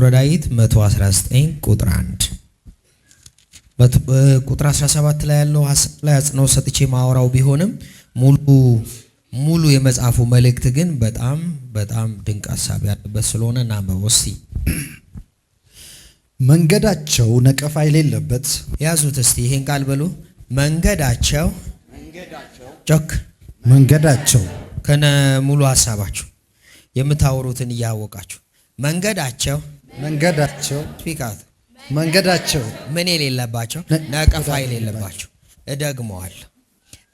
መዝሙረ ዳዊት 119 ቁጥር 1 ቁጥር 17 ላይ ያለው ሐሳብ ላይ አጽንኦት ሰጥቼ ማወራው ቢሆንም ሙሉ የመጽሐፉ መልእክት ግን በጣም ድንቅ ሐሳብ ያለበት ስለሆነ እናንብበው እስቲ። መንገዳቸው ነቀፋ የሌለበት ያዙት እስቲ ይሄን ቃል በሉ። መንገዳቸው ከነ ሙሉ ሐሳባችሁ የምታወሩትን እያወቃችሁ መንገዳቸው ስፒካት ምን የሌለባቸው ነቀፋ የሌለባቸው። እደግመዋለሁ።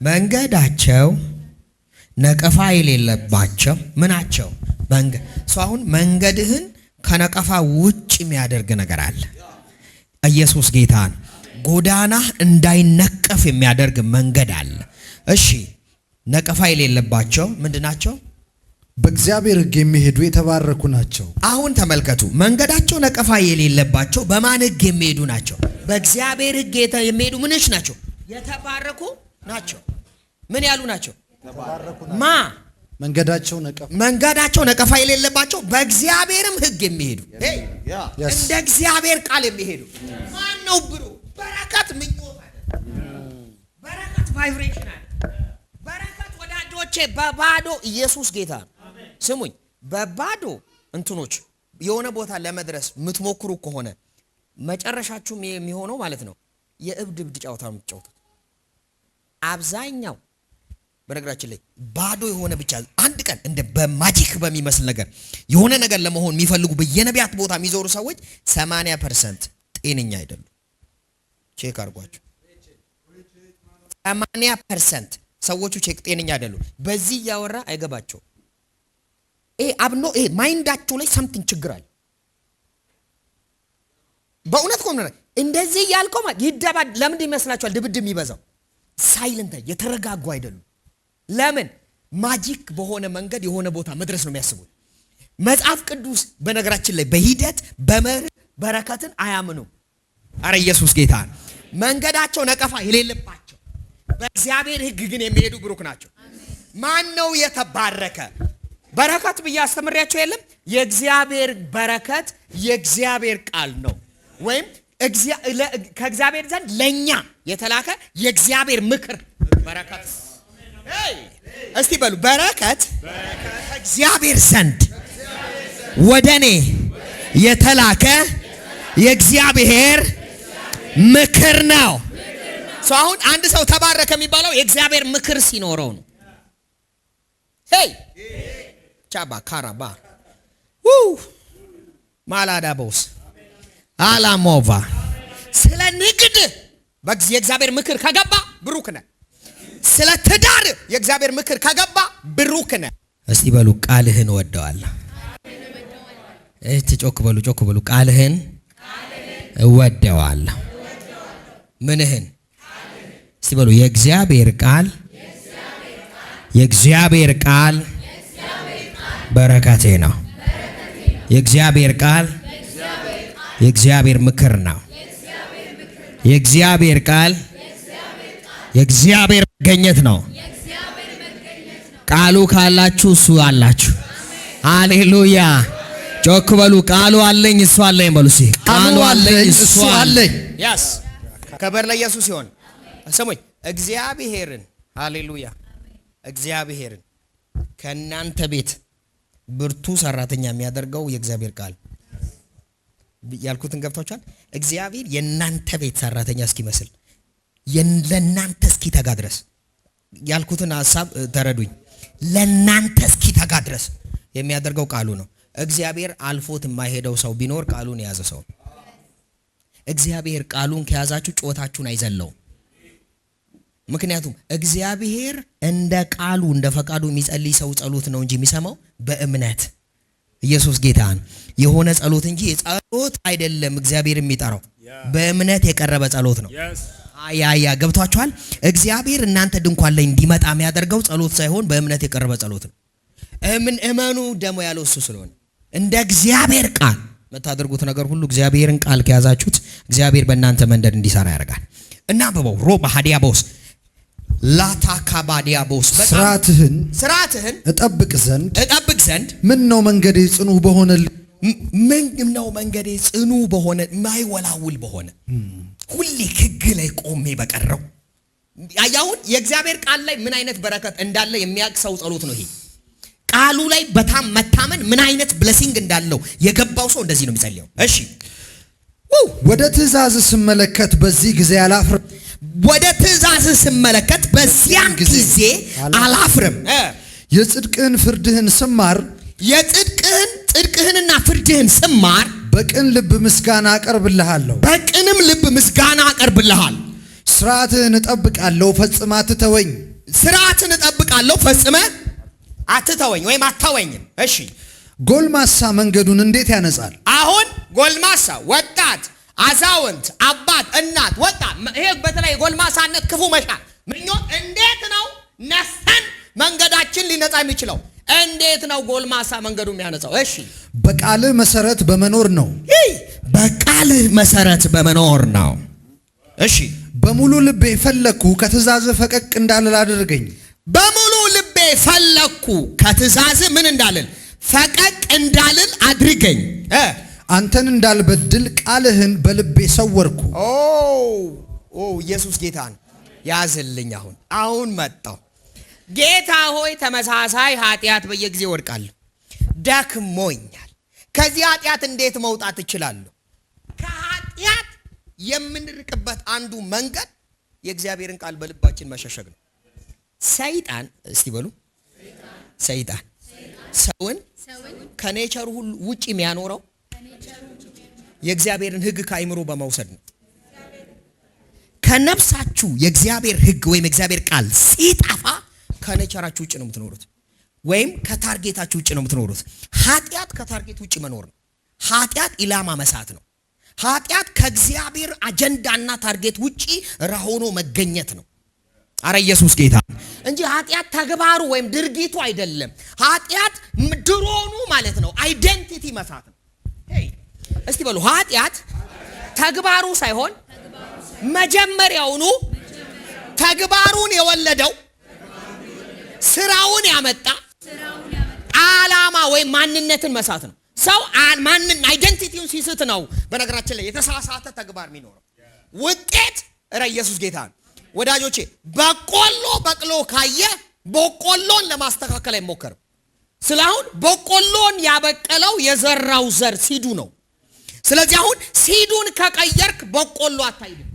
መንገዳቸው ነቀፋ የሌለባቸው ምናቸው? አሁን መንገድህን ከነቀፋ ውጭ የሚያደርግ ነገር አለ። ኢየሱስ ጌታን ጎዳና እንዳይነቀፍ የሚያደርግ መንገድ አለ። እሺ ነቀፋ የሌለባቸው ምንድናቸው? በእግዚአብሔር ሕግ የሚሄዱ የተባረኩ ናቸው። አሁን ተመልከቱ። መንገዳቸው ነቀፋ የሌለባቸው በማን ሕግ የሚሄዱ ናቸው? በእግዚአብሔር ሕግ የሚሄዱ ምንሽ ናቸው? የተባረኩ ናቸው። ምን ያሉ ናቸው? ማ መንገዳቸው ነቀፋ የሌለባቸው በእግዚአብሔርም ሕግ የሚሄዱ እንደ እግዚአብሔር ቃል የሚሄዱ ማን ነው ብሎ በረከት ምኞት አለ። በረከት ቫይብሬሽን አለ። በረከት ወዳጆቼ በባዶ ኢየሱስ ጌታ ስሙኝ። በባዶ እንትኖች የሆነ ቦታ ለመድረስ የምትሞክሩ ከሆነ መጨረሻችሁም የሚሆነው ማለት ነው የእብድ ጨዋታ የምትጫወቱት። አብዛኛው በነገራችን ላይ ባዶ የሆነ ብቻ አንድ ቀን እንደ በማጂክ በሚመስል ነገር የሆነ ነገር ለመሆን የሚፈልጉ በየነቢያት ቦታ የሚዞሩ ሰዎች 80% ጤነኛ አይደሉም። ቼክ አድርጓቸው። 80% ሰዎቹ ጤነኛ አይደሉም። በዚህ እያወራ አይገባቸው። ማይንዳቸው ላይ ሰምቲንግ ችግር አለ። በእውነት ቆም ነው እንደዚህ ያልከው ይደባል። ለምን ይመስላችኋል ድብድብ የሚበዛው? ሳይለንት የተረጋጉ አይደሉም። ለምን? ማጂክ በሆነ መንገድ የሆነ ቦታ መድረስ ነው የሚያስቡት። መጽሐፍ ቅዱስ በነገራችን ላይ በሂደት በመርህ በረከትን አያምኑ። አረ ኢየሱስ ጌታ ነው። መንገዳቸው ነቀፋ የሌለባቸው በእግዚአብሔር ሕግ ግን የሚሄዱ ብሩክ ናቸው። ማን ነው የተባረከ? በረከት ብዬ አስተምሬያቸው የለም። የእግዚአብሔር በረከት የእግዚአብሔር ቃል ነው፣ ወይም ከእግዚአብሔር ዘንድ ለኛ የተላከ የእግዚአብሔር ምክር በረከት። እስቲ በሉ በረከት ከእግዚአብሔር ዘንድ ወደኔ የተላከ የእግዚአብሔር ምክር ነው። አሁን አንድ ሰው ተባረከ የሚባለው የእግዚአብሔር ምክር ሲኖረው ነው። ቻባ ካራባ ማላዳቦስ አላሞቫ ስለ ንግድ የእግዚአብሔር ምክር ከገባ ብሩክ ነህ። ስለ ትዳር የእግዚአብሔር ምክር ከገባ ብሩክ ነህ። እስቲ በሉ ቃልህን እወደዋለሁ። ጮክ በሉ ቃልህን እወደዋለሁ። ምንህን? እስቲ በሉ የእግዚአብሔር ቃል በረከቴ ነው። የእግዚአብሔር ቃል የእግዚአብሔር ምክር ነው። የእግዚአብሔር ቃል የእግዚአብሔር መገኘት ነው። ቃሉ ካላችሁ እሱ አላችሁ። ሃሌሉያ። ጮክ በሉ ቃሉ አለኝ እሱ አለኝ በሉ። ቃሉ አለኝ እሱ አለኝ። ያስ ከበር ለኢየሱስ ይሁን። ስሙኝ እግዚአብሔርን ሃሌሉያ እግዚአብሔርን ከእናንተ ቤት ብርቱ ሰራተኛ የሚያደርገው የእግዚአብሔር ቃል ያልኩትን ገብታችኋል። እግዚአብሔር የእናንተ ቤት ሰራተኛ እስኪመስል ለእናንተ እስኪተጋ ድረስ ያልኩትን ሐሳብ ተረዱኝ። ለእናንተ እስኪተጋ ድረስ የሚያደርገው ቃሉ ነው። እግዚአብሔር አልፎት የማይሄደው ሰው ቢኖር ቃሉን የያዘ ሰው። እግዚአብሔር ቃሉን ከያዛችሁ ጮታችሁን አይዘለውም። ምክንያቱም እግዚአብሔር እንደ ቃሉ እንደ ፈቃዱ የሚጸልይ ሰው ጸሎት ነው እንጂ የሚሰማው በእምነት ኢየሱስ ጌታን የሆነ ጸሎት እንጂ ጸሎት አይደለም። እግዚአብሔር የሚጠራው በእምነት የቀረበ ጸሎት ነው። ገብቷችኋል? እግዚአብሔር እናንተ ድንኳን ላይ እንዲመጣ የሚያደርገው ጸሎት ሳይሆን በእምነት የቀረበ ጸሎት ነው። እመኑ ደግሞ ያለው እሱ ስለሆነ እንደ እግዚአብሔር ቃል የምታደርጉት ነገር ሁሉ እግዚአብሔርን ቃል ከያዛችሁት እግዚአብሔር በእናንተ መንደድ እንዲሰራ ያደርጋል። እና በበው ሮባ ሀዲያቦስ ላታካባዲያቦስ ስርዓትህን እጠብቅ ዘንድ ምን ነው መንገዴ ጽኑ በሆነልኝ ነው መንገዴ ጽኑ በሆነ ማይወላውል በሆነ ሁሌ ሕግ ላይ ቆሜ በቀረው። አያውን የእግዚአብሔር ቃል ላይ ምን አይነት በረከት እንዳለ የሚያውቅ ሰው ጸሎት ነው ይሄ። ቃሉ ላይ በጣም መታመን ምን አይነት ብሌሲንግ እንዳለው የገባው ሰው እንደዚህ ነው የሚጸልየው። እሺ ወደ ትእዛዝ ስመለከት በዚህ ጊዜ አላፍርም። ወደ ትእዛዝ ስመለከት በዚያን ጊዜ አላፍርም። የጽድቅህን ፍርድህን ስማር ጽድቅህንና ፍርድህን ስማር በቅን ልብ ምስጋና አቀርብልሃለሁ። በቅንም ልብ ምስጋና አቀርብልሃል። ስርዓትህን እጠብቃለሁ ፈጽመህ አትተወኝ። ስርዓትን እጠብቃለሁ ፈጽመህ አትተወኝ ወይም አትተወኝም። እሺ ጎልማሳ መንገዱን እንዴት ያነጻል? አሁን ጎልማሳ፣ ወጣት፣ አዛውንት፣ አባት፣ እናት፣ ወጣት፣ ይሄ በተለይ ጎልማሳነት ክፉ መሻት ምኞት እንዴት ነው ነስተን መንገዳችን ሊነጻ የሚችለው? እንዴት ነው ጎልማሳ መንገዱ የሚያነጻው? እሺ በቃልህ መሰረት በመኖር ነው። በቃልህ መሰረት በመኖር ነው። እሺ በሙሉ ልቤ ፈለግኩ ከትእዛዝህ ፈቀቅ እንዳልል አድርገኝ። በሙሉ ልቤ ፈለግኩ ከትእዛዝህ ምን እንዳልል ፈቀቅ እንዳልል አድርገኝ። አንተን እንዳልበድል ቃልህን በልቤ ሰወርኩ። ኢየሱስ ጌታን ያዝልኝ። አሁን መጣው። ጌታ ሆይ ተመሳሳይ ኃጢአት በየጊዜው ወድቃለሁ፣ ደክሞኛል። ከዚህ ኃጢአት እንዴት መውጣት እችላለሁ? ከኃጢአት የምንርቅበት አንዱ መንገድ የእግዚአብሔርን ቃል በልባችን መሸሸግ ነው። ሰይጣን እስቲ በሉ ሰይጣን ሰውን ከኔቸሩ ሁሉ ውጪ የሚያኖረው የእግዚአብሔርን ሕግ ከአይምሮ በመውሰድ ነው። ከነፍሳችሁ የእግዚአብሔር ሕግ ወይም የእግዚአብሔር ቃል ሲጠፋ ከኔቸራችሁ ውጪ ነው የምትኖሩት፣ ወይም ከታርጌታችሁ ውጪ ነው የምትኖሩት። ኃጢአት ከታርጌት ውጪ መኖር ነው። ኃጢአት ኢላማ መሳት ነው። ኃጢአት ከእግዚአብሔር አጀንዳና ታርጌት ውጪ ሆኖ መገኘት ነው። አረ ኢየሱስ ጌታ እንጂ ኃጢአት ተግባሩ ወይም ድርጊቱ አይደለም። ኃጢአት ድሮኑ ማለት ነው አይደንቲቲ መሳት ነው። እስቲ በሉ ኃጢአት ተግባሩ ሳይሆን መጀመሪያውኑ ተግባሩን የወለደው ስራውን ያመጣ ዓላማ ወይም ማንነትን መሳት ነው። ሰው ማንን አይደንቲቲውን ሲስት ነው በነገራችን ላይ የተሳሳተ ተግባር የሚኖረው ውጤት። እረ ኢየሱስ ጌታ ወዳጆቼ፣ በቆሎ በቅሎ ካየ በቆሎን ለማስተካከል አይሞከርም። ስለአሁን በቆሎን ያበቀለው የዘራው ዘር ሲዱ ነው። ስለዚህ አሁን ሲዱን ከቀየርክ በቆሎ አታይድም።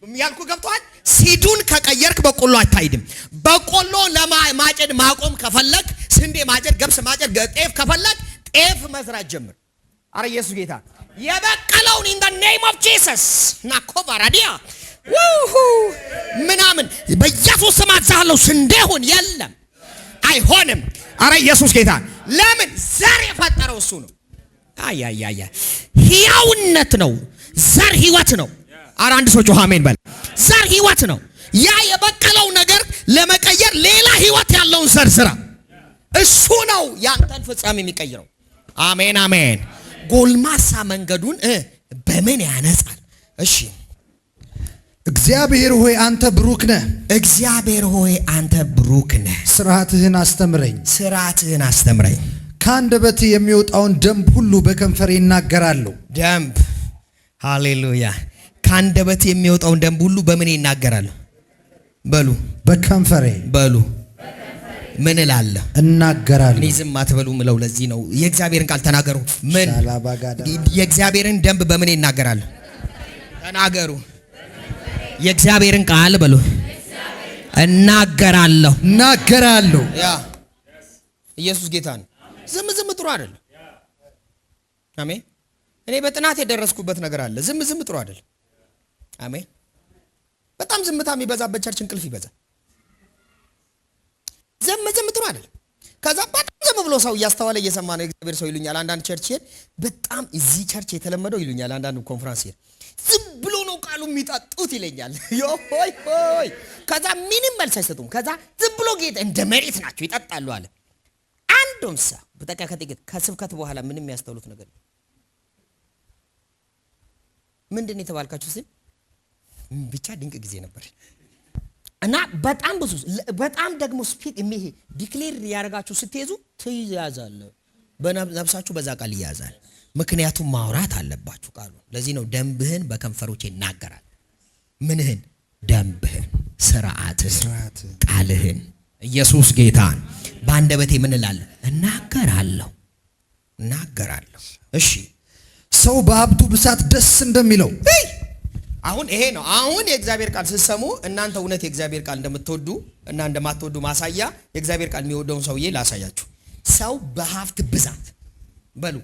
ያልኩ ገብቷል? ሲዱን ከቀየርክ በቆሎ አታይድም። በቆሎ ለማጨድ ማቆም ከፈለግ ስንዴ ማጨድ፣ ገብስ ማጨድ፣ ጤፍ ከፈለግ ጤፍ መዝራት ጀምር። አረ ኢየሱስ ጌታ የበቀለውን in the name of Jesus ናኮባራዲያ ምናምን በኢየሱስ ስም አዛለሁ። ስንዴሁን የለም አይሆንም። አረ ኢየሱስ ጌታ ለምን ዘር የፈጠረው እሱ ነው። አያያያ ሕያውነት ነው። ዘር ሕይወት ነው። አረ አንድ ሰው ጮህ አሜን በል። ዘር ሕይወት ነው። ያ የበቀለው ነገር ለመቀየር ሌላ ሕይወት ያለውን ዘር ስራ። እሱ ነው ያንተን ፍጻሜ የሚቀይረው። አሜን አሜን። ጎልማሳ መንገዱን በምን ያነጻል? እሺ እግዚአብሔር ሆይ አንተ ብሩክ ነህ። እግዚአብሔር ሆይ አንተ ብሩክ ነህ። ስርዓትህን አስተምረኝ። ስርዓትህን አስተምረኝ። ከአንደበት የሚወጣውን ደንብ ሁሉ በከንፈሬ እናገራለሁ። ደንብ ሃሌሉያ። ከአንደበት የሚወጣውን ደንብ ሁሉ በምን ይናገራል? በሉ በከንፈሬ። በሉ ምን እላለሁ? እናገራለሁ። እኔ ዝም አትበሉ ምለው ለዚህ ነው። የእግዚአብሔርን ቃል ተናገሩ። ምን የእግዚአብሔርን ደንብ በምን ይናገራል? ተናገሩ። የእግዚአብሔርን ቃል በሉ እናገራለሁ። እናገራለሁ። ያ ኢየሱስ ጌታ ነው። ዝም ጥሩ አይደለም። አሜን። እኔ በጥናት የደረስኩበት ነገር አለ። ዝም ጥሩ አይደለም። አሜን። በጣም ዝምታ የሚበዛበት ቸርች እንቅልፍ ይበዛል። ዝም ጥሩ አይደለም። ከዛ በጣም ዝም ብሎ ሰው እያስተዋለ እየሰማ ነው የእግዚአብሔር ሰው ይሉኛል። አንዳንድ ቸርች ይሄድ በጣም እዚህ ቸርች የተለመደው ይሉኛል። አንዳንድ ኮንፈረንስ ይሄድ ዝም ብሎ ነው ቃሉ የሚጣጡት ይለኛል። ሆይ ከዛ ምንም መልስ አይሰጡም። ከዛ ዝም ብሎ ጌታ እንደ መሬት ናቸው ይጠጣሉ አለ። አንዱም ሰው በጠቃ ከስብከት በኋላ ምንም የሚያስተውሉት ነገር ምንድን የተባልካችሁ ሲል ብቻ ድንቅ ጊዜ ነበር እና በጣም ብዙ በጣም ደግሞ ስፒክ ዲክሌር ያደርጋችሁ ስትይዙ ትይዛዛለ በነፍሳችሁ በዛ ቃል ይያዛል። ምክንያቱም ማውራት አለባችሁ ቃሉ። ለዚህ ነው ደንብህን በከንፈሮቼ እናገራል። ምንህን? ደንብህን፣ ስርዓትህን፣ ቃልህን። ኢየሱስ ጌታን በአንደበቴ ምን እላለሁ? እናገራለሁ። እሺ ሰው በሀብቱ ብዛት ደስ እንደሚለው። አሁን ይሄ ነው። አሁን የእግዚአብሔር ቃል ስትሰሙ እናንተ እውነት የእግዚአብሔር ቃል እንደምትወዱ እና እንደማትወዱ ማሳያ የእግዚአብሔር ቃል የሚወደውን ሰውዬ ላሳያችሁ። ሰው በሀብት ብዛት በሉ።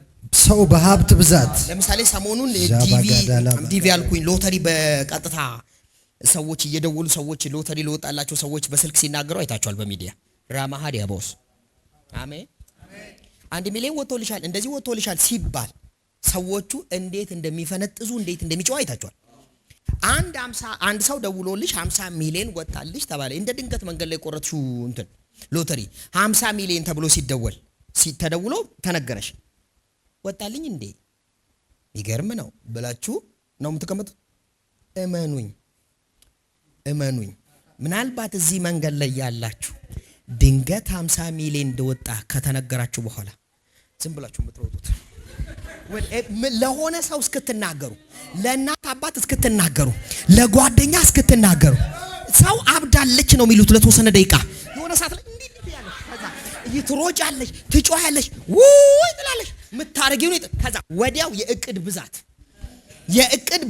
ሰው በሀብት ብዛት። ለምሳሌ ሰሞኑን ቲቪ ያልኩኝ ሎተሪ በቀጥታ ሰዎች እየደወሉ ሰዎች ሎተሪ ለወጣላቸው ሰዎች በስልክ ሲናገሩ አይታችኋል በሚዲያ ራማሃድ ያቦስ አሜን 1 ሚሊዮን ወጥቶልሻል እንደዚህ ወጥቶልሻል ሲባል ሰዎቹ እንዴት እንደሚፈነጥዙ እንዴት እንደሚጮህ አይታችኋል። አንድ ሰው ደውሎልሽ 50 ሚሊዮን ወጣልሽ ተባለ። እንደ ድንገት መንገድ ላይ ቆረጥሽው እንትን ሎተሪ 50 ሚሊዮን ተብሎ ተደውሎ ተነገረሽ። ወጣልኝ እንዴ ይገርም ነው ብላችሁ ነው የምትቀመጡት። እመኑኝ ምናልባት እዚህ መንገድ ላይ ያላችሁ ድንገት 50 ሚሊዮን እንደወጣ ከተነገራችሁ በኋላ ዝም ብላችሁ የምትሮጡት ለሆነ ሰው እስክትናገሩ፣ ለእናት አባት እስክትናገሩ፣ ለጓደኛ እስክትናገሩ ሰው አብዳለች ነው የሚሉት። ለተወሰነ ደቂቃ የሆነ ሰዓት ላይ እንዴት ያለሽ ከዛ ትሮጫለሽ፣ ትጮያለሽ፣ ውይ ትላለሽ፣ የምታረጊው ከዛ ወዲያው የእቅድ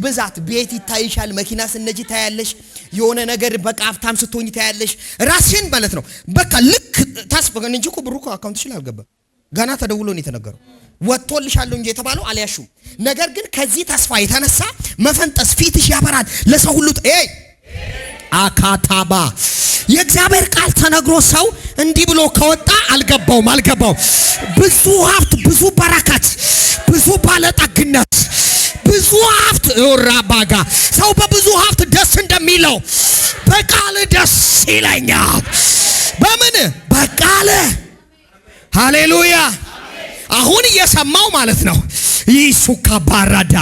ብዛት ቤት ይታይሻል፣ መኪና ስነጂ ታያለሽ፣ የሆነ ነገር በቃ ሀብታም ስትሆኝ ታያለሽ። ራስሽን ማለት ነው በቃ ልክ ታስበገን እንጂ እኮ ብሩ እኮ አካውንትሽ ላይ አልገባም። ገና ተደውሎ ነው የተነገረው። ወጥቶልሻል እንጂ የተባለው አልያሹም። ነገር ግን ከዚህ ተስፋ የተነሳ መፈንጠስ ፊትሽ ያበራል ለሰው ሁሉ። አካታባ የእግዚአብሔር ቃል ተነግሮ ሰው እንዲህ ብሎ ከወጣ አልገባውም። ብዙ ሀብት፣ ብዙ በረከት፣ ብዙ ባለጠግነት፣ ብዙ ሀብት ወራባጋ ሰው በብዙ ሀብት ደስ እንደሚለው በቃል ደስ ይለኛል። በምን? በቃል። ሃሌሉያ። አሁን እየሰማው ማለት ነው። ይሱካ ባራዳ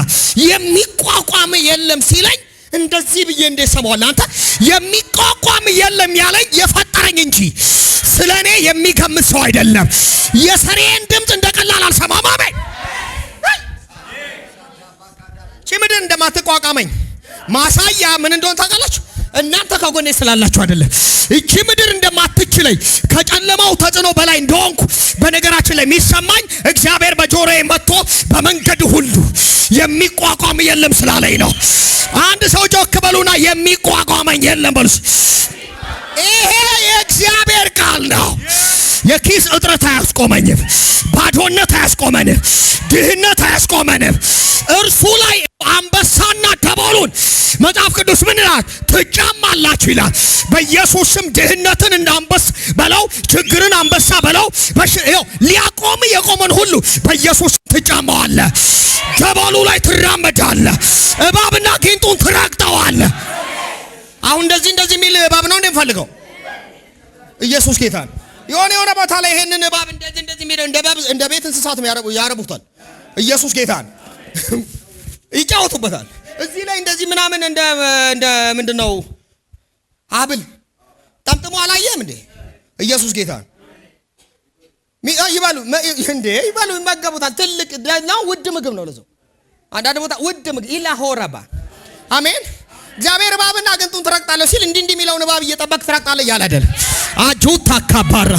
የሚቋቋም የለም ሲለኝ እንደዚህ ብዬ እንደሰማዋል። አንተ የሚቋቋም የለም ያለኝ የፈጠረኝ እንጂ ስለኔ የሚገምት ሰው አይደለም። የሰሬን ድምጽ እንደቀላል አልሰማም። አሜን። ምድር እንደማትቋቋመኝ ማሳያ ምን እንደሆነ ታውቃላችሁ? እናንተ ከጎኔ ስላላችሁ አይደለም። እቺ ምድር እንደማትችለኝ ከጨለማው ተጽዕኖ በላይ እንደሆንኩ በነገራችን ላይ የሚሰማኝ እግዚአብሔር በጆሮዬ መጥቶ በመንገድ ሁሉ የሚቋቋም የለም ስላለኝ ነው። አንድ ሰው ጮክ በሉና የሚቋቋመኝ የለም በሉስ። ይሄ የእግዚአብሔር ቃል ነው። የኪስ እጥረት አያስቆመኝም። ባዶነት አያስቆመንም። ድህነት አያስቆመንም። እርሱ ላይ አንበሳና ደቦሉን መጽሐፍ ቅዱስ ምን ይላል? ትጫማላችሁ ይላል። በኢየሱስም ድህነትን እንደ አንበሳ በለው፣ ችግርን አንበሳ በለው። ሊያቆም የቆመን ሁሉ በኢየሱስ ትጫማዋለህ። ደቦሉ ላይ ትራመዳለህ። እባብና ጊንጡን ትረግጠዋለህ። አሁን እንደዚህ የሚል እባብ ነው እንደምፈልገው። ኢየሱስ ጌታ ነው። የሆነ ቦታ ላይ ይሄንን እባብ እንደዚህ የሚል እንደ ቤት እንስሳት ያረቡታል። ኢየሱስ ጌታ ነው። ይጫወቱበታል። እዚህ ላይ እንደዚህ ምናምን እንደ ምንድነው አብል ጠምጥሞ አላየም እንዴ? ኢየሱስ ጌታ ነው። ይባሉ ይመገቡታል። ትልቅ ነው፣ ውድ ምግብ ነው ለሰው። አንዳንድ ቦታ ውድ ምግብ ኢላ ሆረባ አሜን። እግዚአብሔር እባብና ግንጡን ትረግጣለህ ሲል እንዲህ የሚለውን እባብ እየጠበቅ ትረግጣለህ እያለ አይደል? አጁታ ካባራ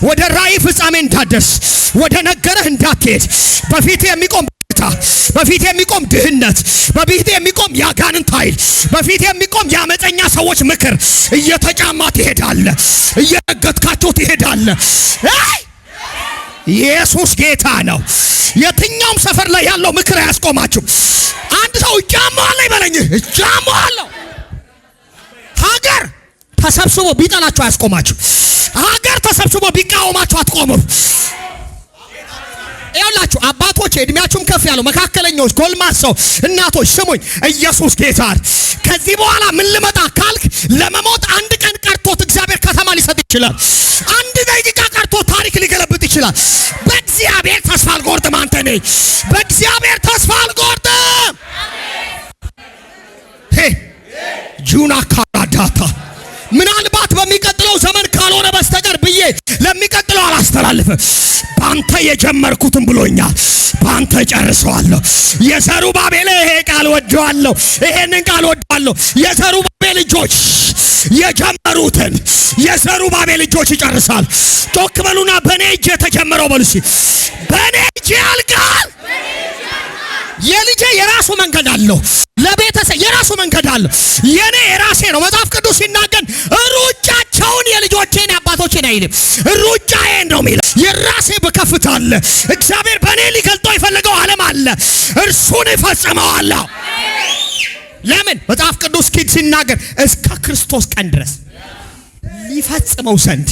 ወደ ራእይ ፍጻሜ እንዳትደርስ፣ ወደ ነገረህ እንዳትሄድ በፊት የሚቆም በፊት የሚቆም ድህነት፣ በፊት የሚቆም ያጋንንት ኃይል፣ በፊት የሚቆም ያመፀኛ ሰዎች ምክር እየተጫማ ትሄዳለህ፣ እየረገጥካቸው ትሄዳለህ። ኢየሱስ ጌታ ነው። የትኛውም ሰፈር ላይ ያለው ምክር አያስቆማችሁም። አንድ ሰው እጫማለሁ ይበለኝ፣ እጫማለሁ። ሀገር ተሰብስቦ ቢጠላችሁ አያስቆማችሁ። ሀገር ተሰብስቦ ቢቃወማችሁ አትቆሙም። ይኸውላችሁ አባቶች፣ እድሜያችሁም ከፍ ያለው መካከለኞች፣ ጎልማሶች፣ እናቶች ስሙኝ። ኢየሱስ ጌታ ከዚህ በኋላ ምን ልመጣ ካልክ ለመሞት አንድ ቀን ቀርቶት እግዚአብሔር ከተማ ሊሰጥ ይችላል። አንድ ደቂቃ ቀርቶት ታሪክ ሊገለብጥ ይችላል። በእግዚአብሔር ተስፋ አልቆርጥም። አንተ ነኝ በእግዚአብሔር ተስፋ አልቆርጥም። ጁና ካራዳታ ምናልባት በሚቀጥለው ዘመን ካልሆነ በስተቀር ብዬ ለሚቀጥለው አላስተላልፍም። ባንተ የጀመርኩትን ብሎኛል፣ ባንተ ጨርሰዋለሁ። የዘሩባቤል ይሄ ቃል ወደዋለሁ፣ ይሄንን ቃል ወደዋለሁ። የዘሩባቤል ልጆች የጀመሩትን የዘሩባቤል ልጆች ይጨርሳል። ጮክ በሉና በኔ እጅ የተጀመረው በሉ እስኪ በኔ እጅ ያልቃል። የልጄ የራሱ መንገድ አለው፣ ለቤተሰብ የራሱ መንገድ አለው። የኔ የራሴ ነው። መጽሐፍ ቅዱስ ሲናገር ሩጫቸውን የልጆቼን አባቶቼን አይልም፣ ሩጫዬን ነው የሚለው። የራሴ በከፍታ አለ። እግዚአብሔር በእኔ ሊገልጠው የፈለገው ዓለም አለ፣ እርሱን እፈጽመዋለሁ። ለምን? መጽሐፍ ቅዱስ ሲናገር እስከ ክርስቶስ ቀን ድረስ ሊፈጽመው ዘንድ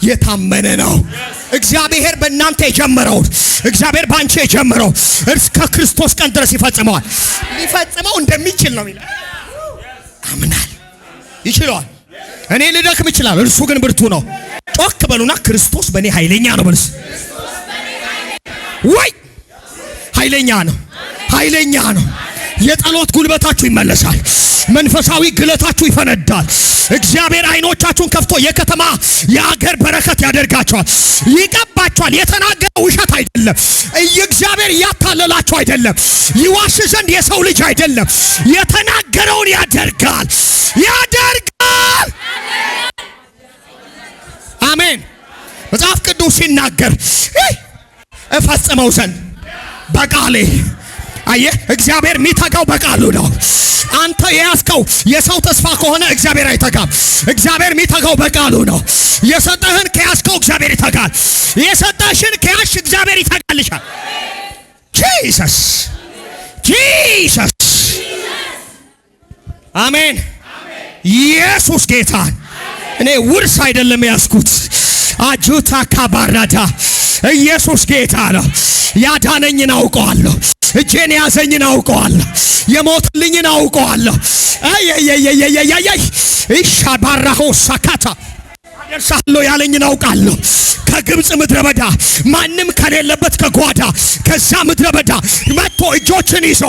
የታመነ ነው። እግዚአብሔር በእናንተ የጀመረው፣ እግዚአብሔር ባንቺ የጀመረው እስከ ክርስቶስ ቀን ድረስ ይፈጽመዋል። ሊፈጽመው እንደሚችል ነው የሚለው። አምናል፣ ይችላል። እኔ ልደክም ይችላል፣ እርሱ ግን ብርቱ ነው። ጮክ በሉና ክርስቶስ በእኔ ኃይለኛ ነው በሉስ። ወይ ኃይለኛ ነው፣ ኃይለኛ ነው። የጸሎት ጉልበታችሁ ይመለሳል። መንፈሳዊ ግለታችሁ ይፈነዳል። እግዚአብሔር አይኖቻችሁን ከፍቶ የከተማ የአገር በረከት ያደርጋቸዋል፣ ይቀባቸዋል። የተናገረው ውሸት አይደለም። እግዚአብሔር እያታለላችሁ አይደለም። ይዋሽ ዘንድ የሰው ልጅ አይደለም። የተናገረውን ያደርጋል፣ ያደርጋል። አሜን። መጽሐፍ ቅዱስ ሲናገር እፈጽመው ዘንድ በቃሌ። አየህ፣ እግዚአብሔር የሚተጋው በቃሉ ነው። አንተ የያዝከው የሰው ተስፋ ከሆነ እግዚአብሔር አይተጋም። እግዚአብሔር የሚተጋው በቃሉ ነው። የሰጠህን ከያዝከው እግዚአብሔር ይተጋል። የሰጠሽን ከያዝሽ እግዚአብሔር ይተጋልሻል። ጂሰስ ጂሰስ አሜን። ኢየሱስ ጌታ። እኔ ውርስ አይደለም ያዝኩት። አጁታ ካባራዳ ኢየሱስ ጌታ ነው። ያዳነኝን አውቀዋለሁ። እጄን ያዘኝን አውቀዋለሁ። የሞትልኝን አውቀዋለሁ። አይ ኢሻባራሆ ሳካታ አደርሳለሁ ያለኝን አውቃለሁ። ከግብጽ ምድረ በዳ ማንም ከሌለበት ከጓዳ ከዛ ምድረ በዳ መጥቶ እጆችን ይዞ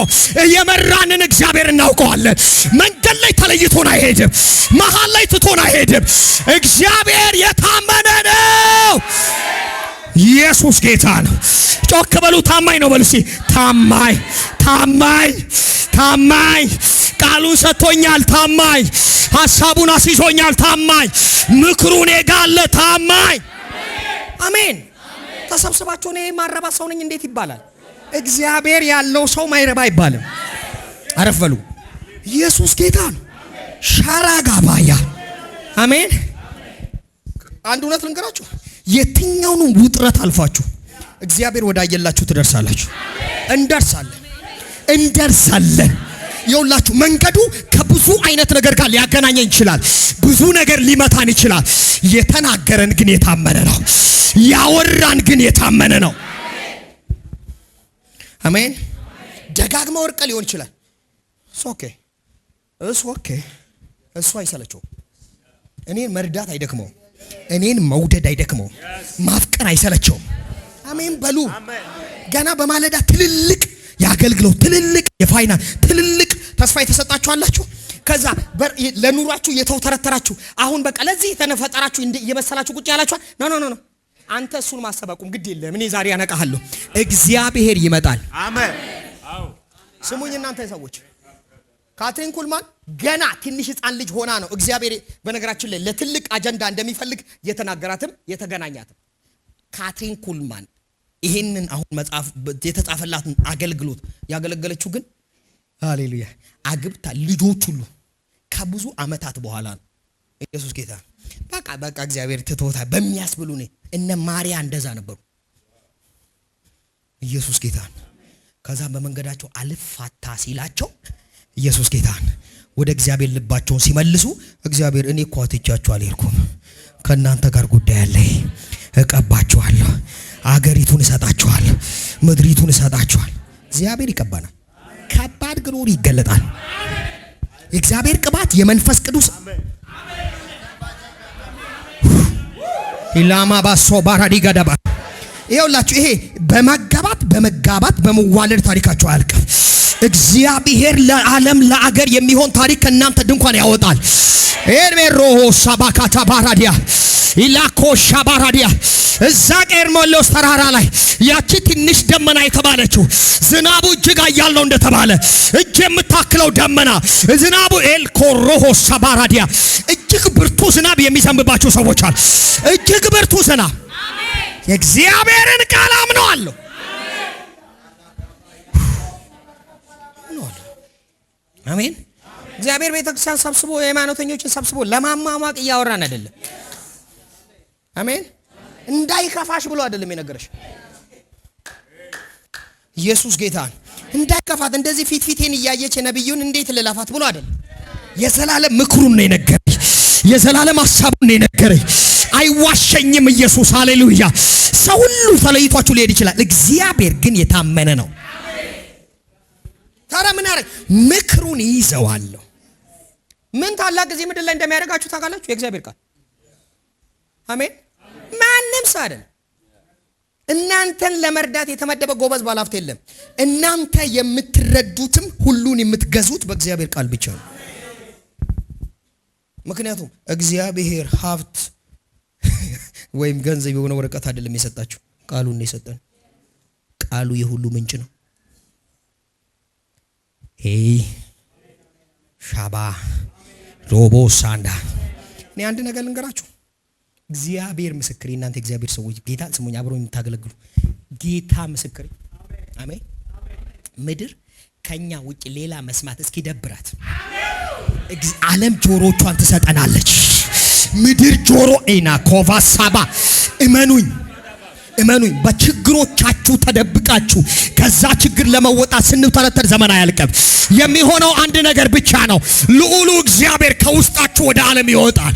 የመራንን እግዚአብሔር እናውቀዋለን። መንገድ ላይ ተለይቶን አይሄድም። መሃል ላይ ትቶን አይሄድም። እግዚአብሔር የታመነ ነው። ኢየሱስ ጌታ ነው። ጮክ በሉ። ታማኝ ነው በሉ እስኪ። ታማኝ ታማኝ ታማኝ። ቃሉን ሰጥቶኛል። ታማኝ። ሐሳቡን አስይዞኛል። ታማኝ። ምክሩን የጋለ ታማኝ። አሜን። ተሰብስባችሁ እኔ ማረባ ሰው ነኝ እንዴት ይባላል? እግዚአብሔር ያለው ሰው ማይረባ አይባልም። አረፍ በሉ። ኢየሱስ ጌታ ነው። ሻራጋባያ አሜን። አንድ እውነት ልንገራችሁ። የትኛውንም ውጥረት አልፋችሁ እግዚአብሔር ወዳየላችሁ ትደርሳላችሁ። እንደርሳለን። የውላችሁ መንገዱ ከብዙ አይነት ነገር ጋር ሊያገናኘን ይችላል። ብዙ ነገር ሊመታን ይችላል። የተናገረን ግን የታመነ ነው። ያወራን ግን የታመነ ነው። አሜን። ደጋግመው ወርቀ ሊሆን ይችላል። እሱ አይሰለቸውም። እኔን መርዳት አይደክመውም። እኔን መውደድ አይደክመውም። ማፍቀር አይሰለቸውም። አሜን በሉ። ገና በማለዳ ትልልቅ የአገልግሎት ትልልቅ የፋይናንስ ትልልቅ ተስፋ የተሰጣችኋላችሁ። ከዛ ለኑሯችሁ የተውተረተራችሁ አሁን በቃ ለዚህ የተነፈጠራችሁ እየመሰላችሁ ቁጭ ያላችኋል። ኖ አንተ እሱን ማሰባቁም ግድ የለም። እኔ ዛሬ ያነቃለሁ። እግዚአብሔር ይመጣል። አሜን። ስሙኝ እናንተ ሰዎች። ካትሪን ኩልማን ገና ትንሽ ሕፃን ልጅ ሆና ነው እግዚአብሔር በነገራችን ላይ ለትልቅ አጀንዳ እንደሚፈልግ የተናገራትም የተገናኛትም። ካትሪን ኩልማን ይሄንን አሁን መጽሐፍ የተጻፈላትን አገልግሎት ያገለገለችው ግን ሃሌሉያ አግብታ ልጆች ሁሉ ከብዙ ዓመታት በኋላ ነው። ኢየሱስ ጌታ። በቃ እግዚአብሔር ትቶታ በሚያስብሉ ነው። እነ ማርያ እንደዛ ነበሩ። ኢየሱስ ጌታ። ከዛ በመንገዳቸው አልፋታ ሲላቸው ኢየሱስ ጌታ ወደ እግዚአብሔር ልባቸውን ሲመልሱ እግዚአብሔር እኔ እኮ አትቻችሁ አልሄድኩም፣ ከእናንተ ጋር ጉዳይ አለኝ፣ እቀባችኋለሁ፣ አገሪቱን እሰጣችኋለሁ፣ ምድሪቱን እሰጣችኋለሁ። እግዚአብሔር ይቀባናል። ከባድ ግሎሪ ይገለጣል። የእግዚአብሔር ቅባት የመንፈስ ቅዱስ ኢላማ ባሶ ባራዲ ጋዳባ ይኸውላችሁ ይሄ በመጋባት በመዋለድ ታሪካቸው አያልቅም። እግዚአብሔር ለዓለም ለአገር የሚሆን ታሪክ ከእናንተ ድንኳን ያወጣል። ኤርሜሮ ሳባካታ ባራዲያ ኢላኮ ሻባራዲያ እዛ ቀርሜሎስ ተራራ ላይ ያቺ ትንሽ ደመና የተባለችው ዝናቡ እጅግ አያለው እንደተባለ እጅ የምታክለው ደመና ዝናቡ ኤልኮሮሆ ሰባራዲያ እጅግ ብርቱ ዝናብ የሚዘንብባቸው ሰዎች አሉ። እጅግ ብርቱ ዝናብ የእግዚአብሔርን ቃል አምነዋለሁ። አሜን። እግዚአብሔር ቤተክርስቲያን ሰብስቦ የሃይማኖተኞችን ሰብስቦ ለማማማቅ እያወራን አይደለም። አሜን። እንዳይከፋሽ ብሎ አይደለም የነገረሽ። ኢየሱስ ጌታ እንዳይከፋት እንደዚህ ፊቴን እያየች ነብዩን እንዴት ልላፋት ብሎ አይደለም። የዘላለም ምክሩን ነው የነገረኝ። የዘላለም ሐሳቡን ነው የነገረኝ። አይዋሸኝም ኢየሱስ። ሃሌሉያ። ሰው ሁሉ ተለይቷችሁ ሊሄድ ይችላል። እግዚአብሔር ግን የታመነ ነው። ታዲያ ምን አደረግ? ምክሩን ይዘዋለሁ። ምን ታላቅ ጊዜ ምድር ላይ እንደሚያደርጋችሁ ታውቃላችሁ? የእግዚአብሔር ቃል። አሜን። ማንም ሰው አይደለም። እናንተን ለመርዳት የተመደበ ጎበዝ ባለሀብት የለም። እናንተ የምትረዱትም ሁሉን የምትገዙት በእግዚአብሔር ቃል ብቻ ነው። ምክንያቱም እግዚአብሔር ሀብት ወይም ገንዘብ የሆነ ወረቀት አይደለም የሰጣችሁ፣ ቃሉን ነው የሰጠን። ቃሉ የሁሉ ምንጭ ነው። ሻባ ሮቦ ሳንዳ እኔ አንድ ነገር ልንገራችሁ። እግዚአብሔር ምስክሬ፣ እናንተ እግዚአብሔር ሰዎች ጌታ ስሙኝ፣ አብሮ የምታገለግሉ ጌታ ምስክሬ። አሜን። ምድር ከኛ ውጭ ሌላ መስማት እስኪ ደብራት ዓለም ጆሮቿን ትሰጠናለች። ምድር ጆሮ ኤና ኮቫሳባ እመኑኝ በችግሮቻችሁ ተደብቃችሁ ከዛ ችግር ለመወጣት ስንተረተር ዘመን አያልቅም። የሚሆነው አንድ ነገር ብቻ ነው። ልዑሉ እግዚአብሔር ከውስጣችሁ ወደ ዓለም ይወጣል።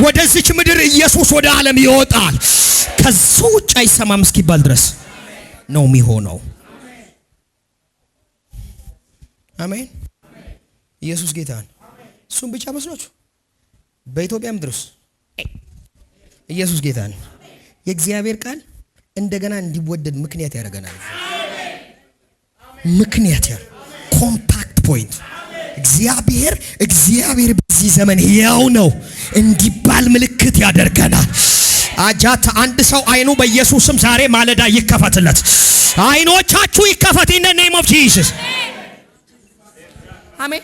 ወደዚች ምድር ኢየሱስ ወደ ዓለም ይወጣል። ከዛ ውጭ አይሰማም እስኪባል ድረስ ነው የሚሆነው። አሜን። ኢየሱስ ጌታ ነው። እሱም ብቻ መስሏችሁ በኢትዮጵያ ምድር ውስጥ ኢየሱስ ጌታ ነው። የእግዚአብሔር ቃል እንደገና እንዲወደድ ምክንያት ያደርገናል። ምክንያት ኮምፓክት ፖይንት እግዚአብሔር በዚህ ዘመን ሕያው ነው እንዲባል ምልክት ያደርገናል። አጃታ አንድ ሰው አይኑ በኢየሱስም ዛሬ ማለዳ ይከፈትለት። አይኖቻችሁ ይከፈት in the name of Jesus። አሜን።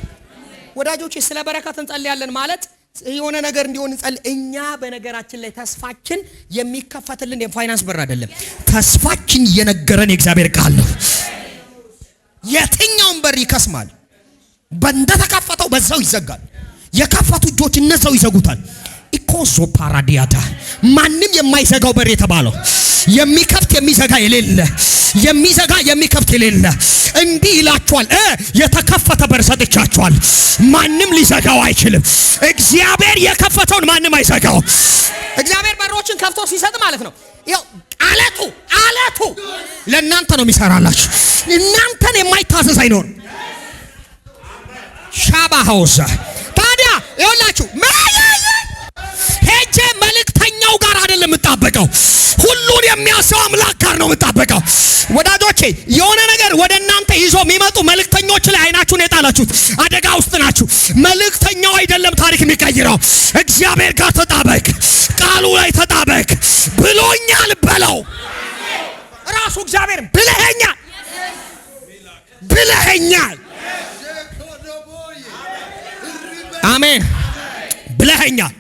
ወዳጆቼ ስለ በረከት እንጸልያለን ማለት የሆነ ነገር እንዲሆን እንጸልይ። እኛ በነገራችን ላይ ተስፋችን የሚከፈትልን የፋይናንስ በር አይደለም። ተስፋችን የነገረን የእግዚአብሔር ቃል ነው። የትኛውም በር ይከስማል። በእንደተከፈተው በዛው ይዘጋል። የከፈቱ እጆች እነዛው ይዘጉታል። ኢኮዞ ፓራዲያታ ማንም የማይዘጋው በር የተባለው የሚከፍት የሚዘጋ የሌለ የሚዘጋ የሚከፍት የሌለ እንዲህ ይላችኋል። የተከፈተ በር ሰጥቻችኋል፣ ማንም ሊዘጋው አይችልም። እግዚአብሔር የከፈተውን ማንም አይዘጋው። እግዚአብሔር በሮችን ከፍቶ ሲሰጥ ማለት ነው። ይኸው አለቱ ለእናንተ ነው የሚሰራላችሁ። እናንተን የማይታዘዝ አይኖርም። ሻባ ሀውሳ ታዲያ ይኸውላችሁ ሄጄ መልእክተኛው ጋር አይደለም የምጣበቀው፣ ሁሉን የሚያሰው አምላክ ጋር ነው የምጣበቀው። ወዳጆቼ የሆነ ነገር ወደ እናንተ ይዞ የሚመጡ መልእክተኞች ላይ አይናችሁን የጣላችሁት አደጋ ውስጥ ናችሁ። መልእክተኛው አይደለም ታሪክ የሚቀይረው። እግዚአብሔር ጋር ተጣበቅ፣ ቃሉ ላይ ተጣበቅ። ብሎኛል በለው። ራሱ እግዚአብሔር ብለኸኛል። አሜን። ብለኸኛል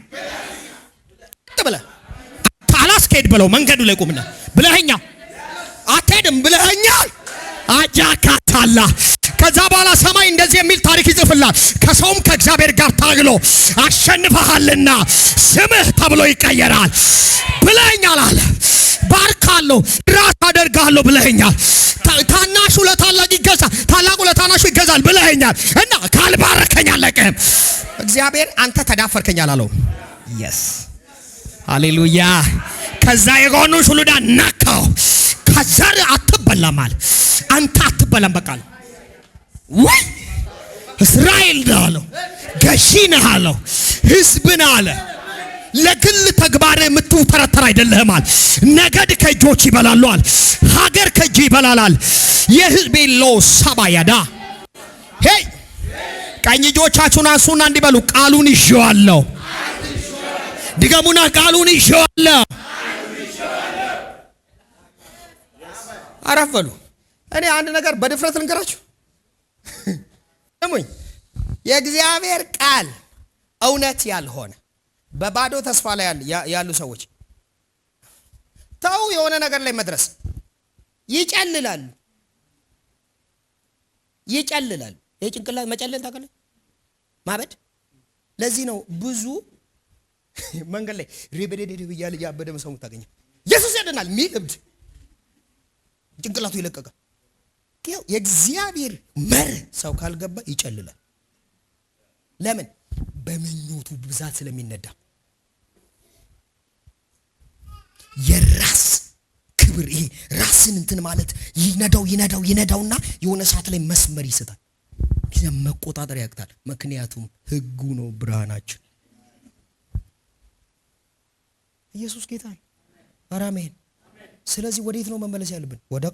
ብለህ አላስኬድ በለው። መንገዱ ላይ ቁምና ብለኸኛል። አትሄድም ብለኸኛል። አጃካታላ ከዛ በኋላ ሰማይ እንደዚህ የሚል ታሪክ ይጽፍላል። ከሰውም ከእግዚአብሔር ጋር ታግሎ አሸንፈሃልና ስምህ ተብሎ ይቀየራል። ብለኸኛል አለ። ባርካለሁ፣ ራስ አደርጋለሁ ብለኸኛል። ታናሹ ለታላቅ ይገዛል፣ ታላቁ ለታናሹ ይገዛል ብለኸኛል። እና ካልባረከኝ አለቀህም። እግዚአብሔር አንተ ተዳፈርከኝ አላለው። የስ ሃሌሉያ። ከዛ የጎኑን ሹሉዳ ነካው። ከዘር አትበላም አለ። አንተ አትበላም በቃ ወይ እስራኤል ነህ አለው። ገዢ ነህ አለው። ሕዝብ ነህ አለ። ለግል ተግባር የምትተረተር አይደለህም አለ። ነገድ ከእጆች ይበላሉ አለ። ሀገር ከእጅ ይበላል። የሕዝቤ ሎ ሰባያዳ ሄይ ቀኝ እጆቻችሁን አንሱና እንዲበሉ ቃሉን ይዤዋለሁ። ድገሙና ቃሉን ይዤዋለሁ። አረፍ በሉ። እኔ አንድ ነገር በድፍረት ልንገራችሁ። ስሙኝ፣ የእግዚአብሔር ቃል እውነት ያልሆነ በባዶ ተስፋ ላይ ያሉ ሰዎች ተው የሆነ ነገር ላይ መድረስ ይጨልላሉ። የጭንቅላት መጨለል ታውቃለህ? ማበድ። ለዚህ ነው ብዙ መንገድ ላይ ሬበደደ እያለ ያበደ ሰው ታገኘ ኢየሱስ ያድናል ሚል እብድ ጭንቅላቱ ይለቀቃል። የእግዚአብሔር መር ሰው ካልገባ ይጨልላል። ለምን? በምኞቱ ብዛት ስለሚነዳ። የራስ ክብር ይሄ ራስን እንትን ማለት ይነዳውና የሆነ ሰዓት ላይ መስመር ይስታል። መቆጣጠር ያቅታል። ምክንያቱም ህጉ ነው ብርሃናችን። ኢየሱስ ጌታ ነው። አሜን። ስለዚህ ወዴት ነው መመለስ ያለብን? ወደ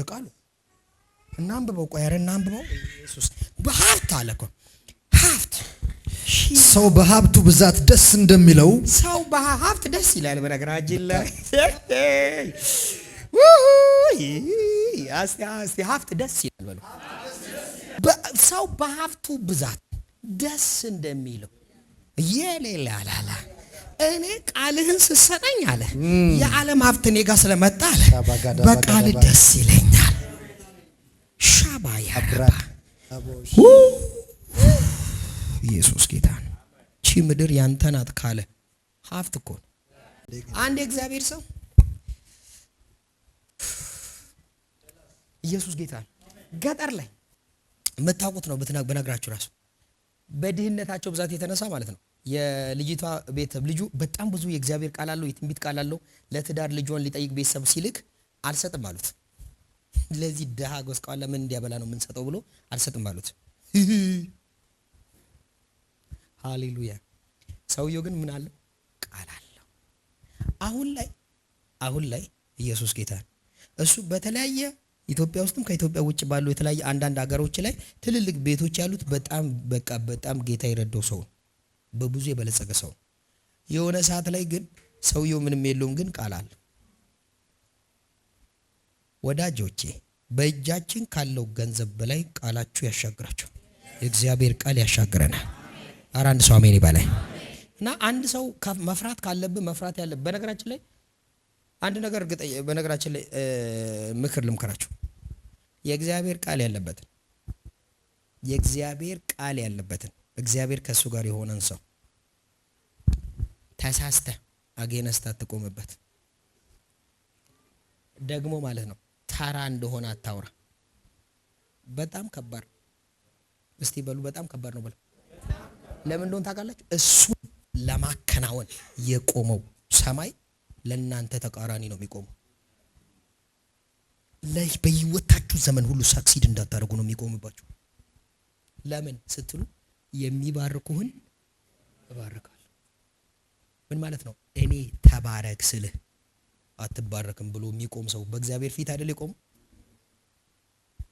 ቃሉ እናንብበው። ቆይ ኧረ እናንብበው። ኢየሱስ በሀብት አለ እኮ ሀብት ሰው በሀብቱ ብዛት ደስ እንደሚለው ሰው በሀብት ደስ ይላል። በነገራችን ላይ እስቲ ሀብት ደስ ይላል በሉ። ሰው በሀብቱ ብዛት ደስ እንደሚለው የሌላ አላላ እኔ ቃልህን ስሰጠኝ አለ የዓለም ሀብት እኔ ጋር ስለመጣ አለ በቃል ደስ ይለኛል። ሻባያ ኢየሱስ ጌታ ነው። ቺ ምድር ያንተ ናት ካለ ሀብት እኮ ነው። አንድ የእግዚአብሔር ሰው ኢየሱስ ጌታ ነው። ገጠር ላይ የምታውቁት ነው በነግራችሁ ራሱ በድህነታቸው ብዛት የተነሳ ማለት ነው የልጅቷ ቤተሰብ ልጁ በጣም ብዙ የእግዚአብሔር ቃል አለው፣ የትንቢት ቃል አለው። ለትዳር ልጇን ሊጠይቅ ቤተሰብ ሲልክ አልሰጥም አሉት። ለዚህ ደሃ ጎስቋላ ምን እንዲያበላ ነው የምንሰጠው ብሎ አልሰጥም አሉት። ሃሌሉያ። ሰውየው ግን ምን አለው? ቃል አለው። አሁን ላይ ኢየሱስ ጌታ እሱ በተለያየ ኢትዮጵያ ውስጥም ከኢትዮጵያ ውጭ ባሉ የተለያየ አንዳንድ ሀገሮች ላይ ትልልቅ ቤቶች ያሉት በጣም ጌታ የረዳው ሰው በብዙ የበለጸገ ሰው። የሆነ ሰዓት ላይ ግን ሰውየው ምንም የለውም፣ ግን ቃል አለ። ወዳጆቼ በእጃችን ካለው ገንዘብ በላይ ቃላችሁ ያሻግራችሁ። የእግዚአብሔር ቃል ያሻግረናል። ኧረ አንድ ሰው አሜን ይበላይ። እና አንድ ሰው መፍራት ካለብን መፍራት ያለብን በነገራችን ላይ አንድ ነገር በነገራችን ላይ ምክር ልምከራችሁ። የእግዚአብሔር ቃል ያለበትን እግዚአብሔር ከሱ ጋር የሆነን ሰው ተሳስተ አጌነስት አትቆምበት። ደግሞ ማለት ነው ተራ እንደሆነ አታውራ። በጣም ከባድ እስቲ በሉ በጣም ከባድ ነው በሉ። ለምን እንደሆነ ታውቃላችሁ? እሱ ለማከናወን የቆመው ሰማይ ለእናንተ ተቃራኒ ነው የሚቆመው። በህይወታችሁ ዘመን ሁሉ ሳክሲድ እንዳታደርጉ ነው የሚቆምባችሁ። ለምን ስትሉ የሚባርኩህን እባርካለሁ። ምን ማለት ነው? እኔ ተባረክ ስልህ አትባረክም ብሎ የሚቆም ሰው በእግዚአብሔር ፊት አይደል የቆመው?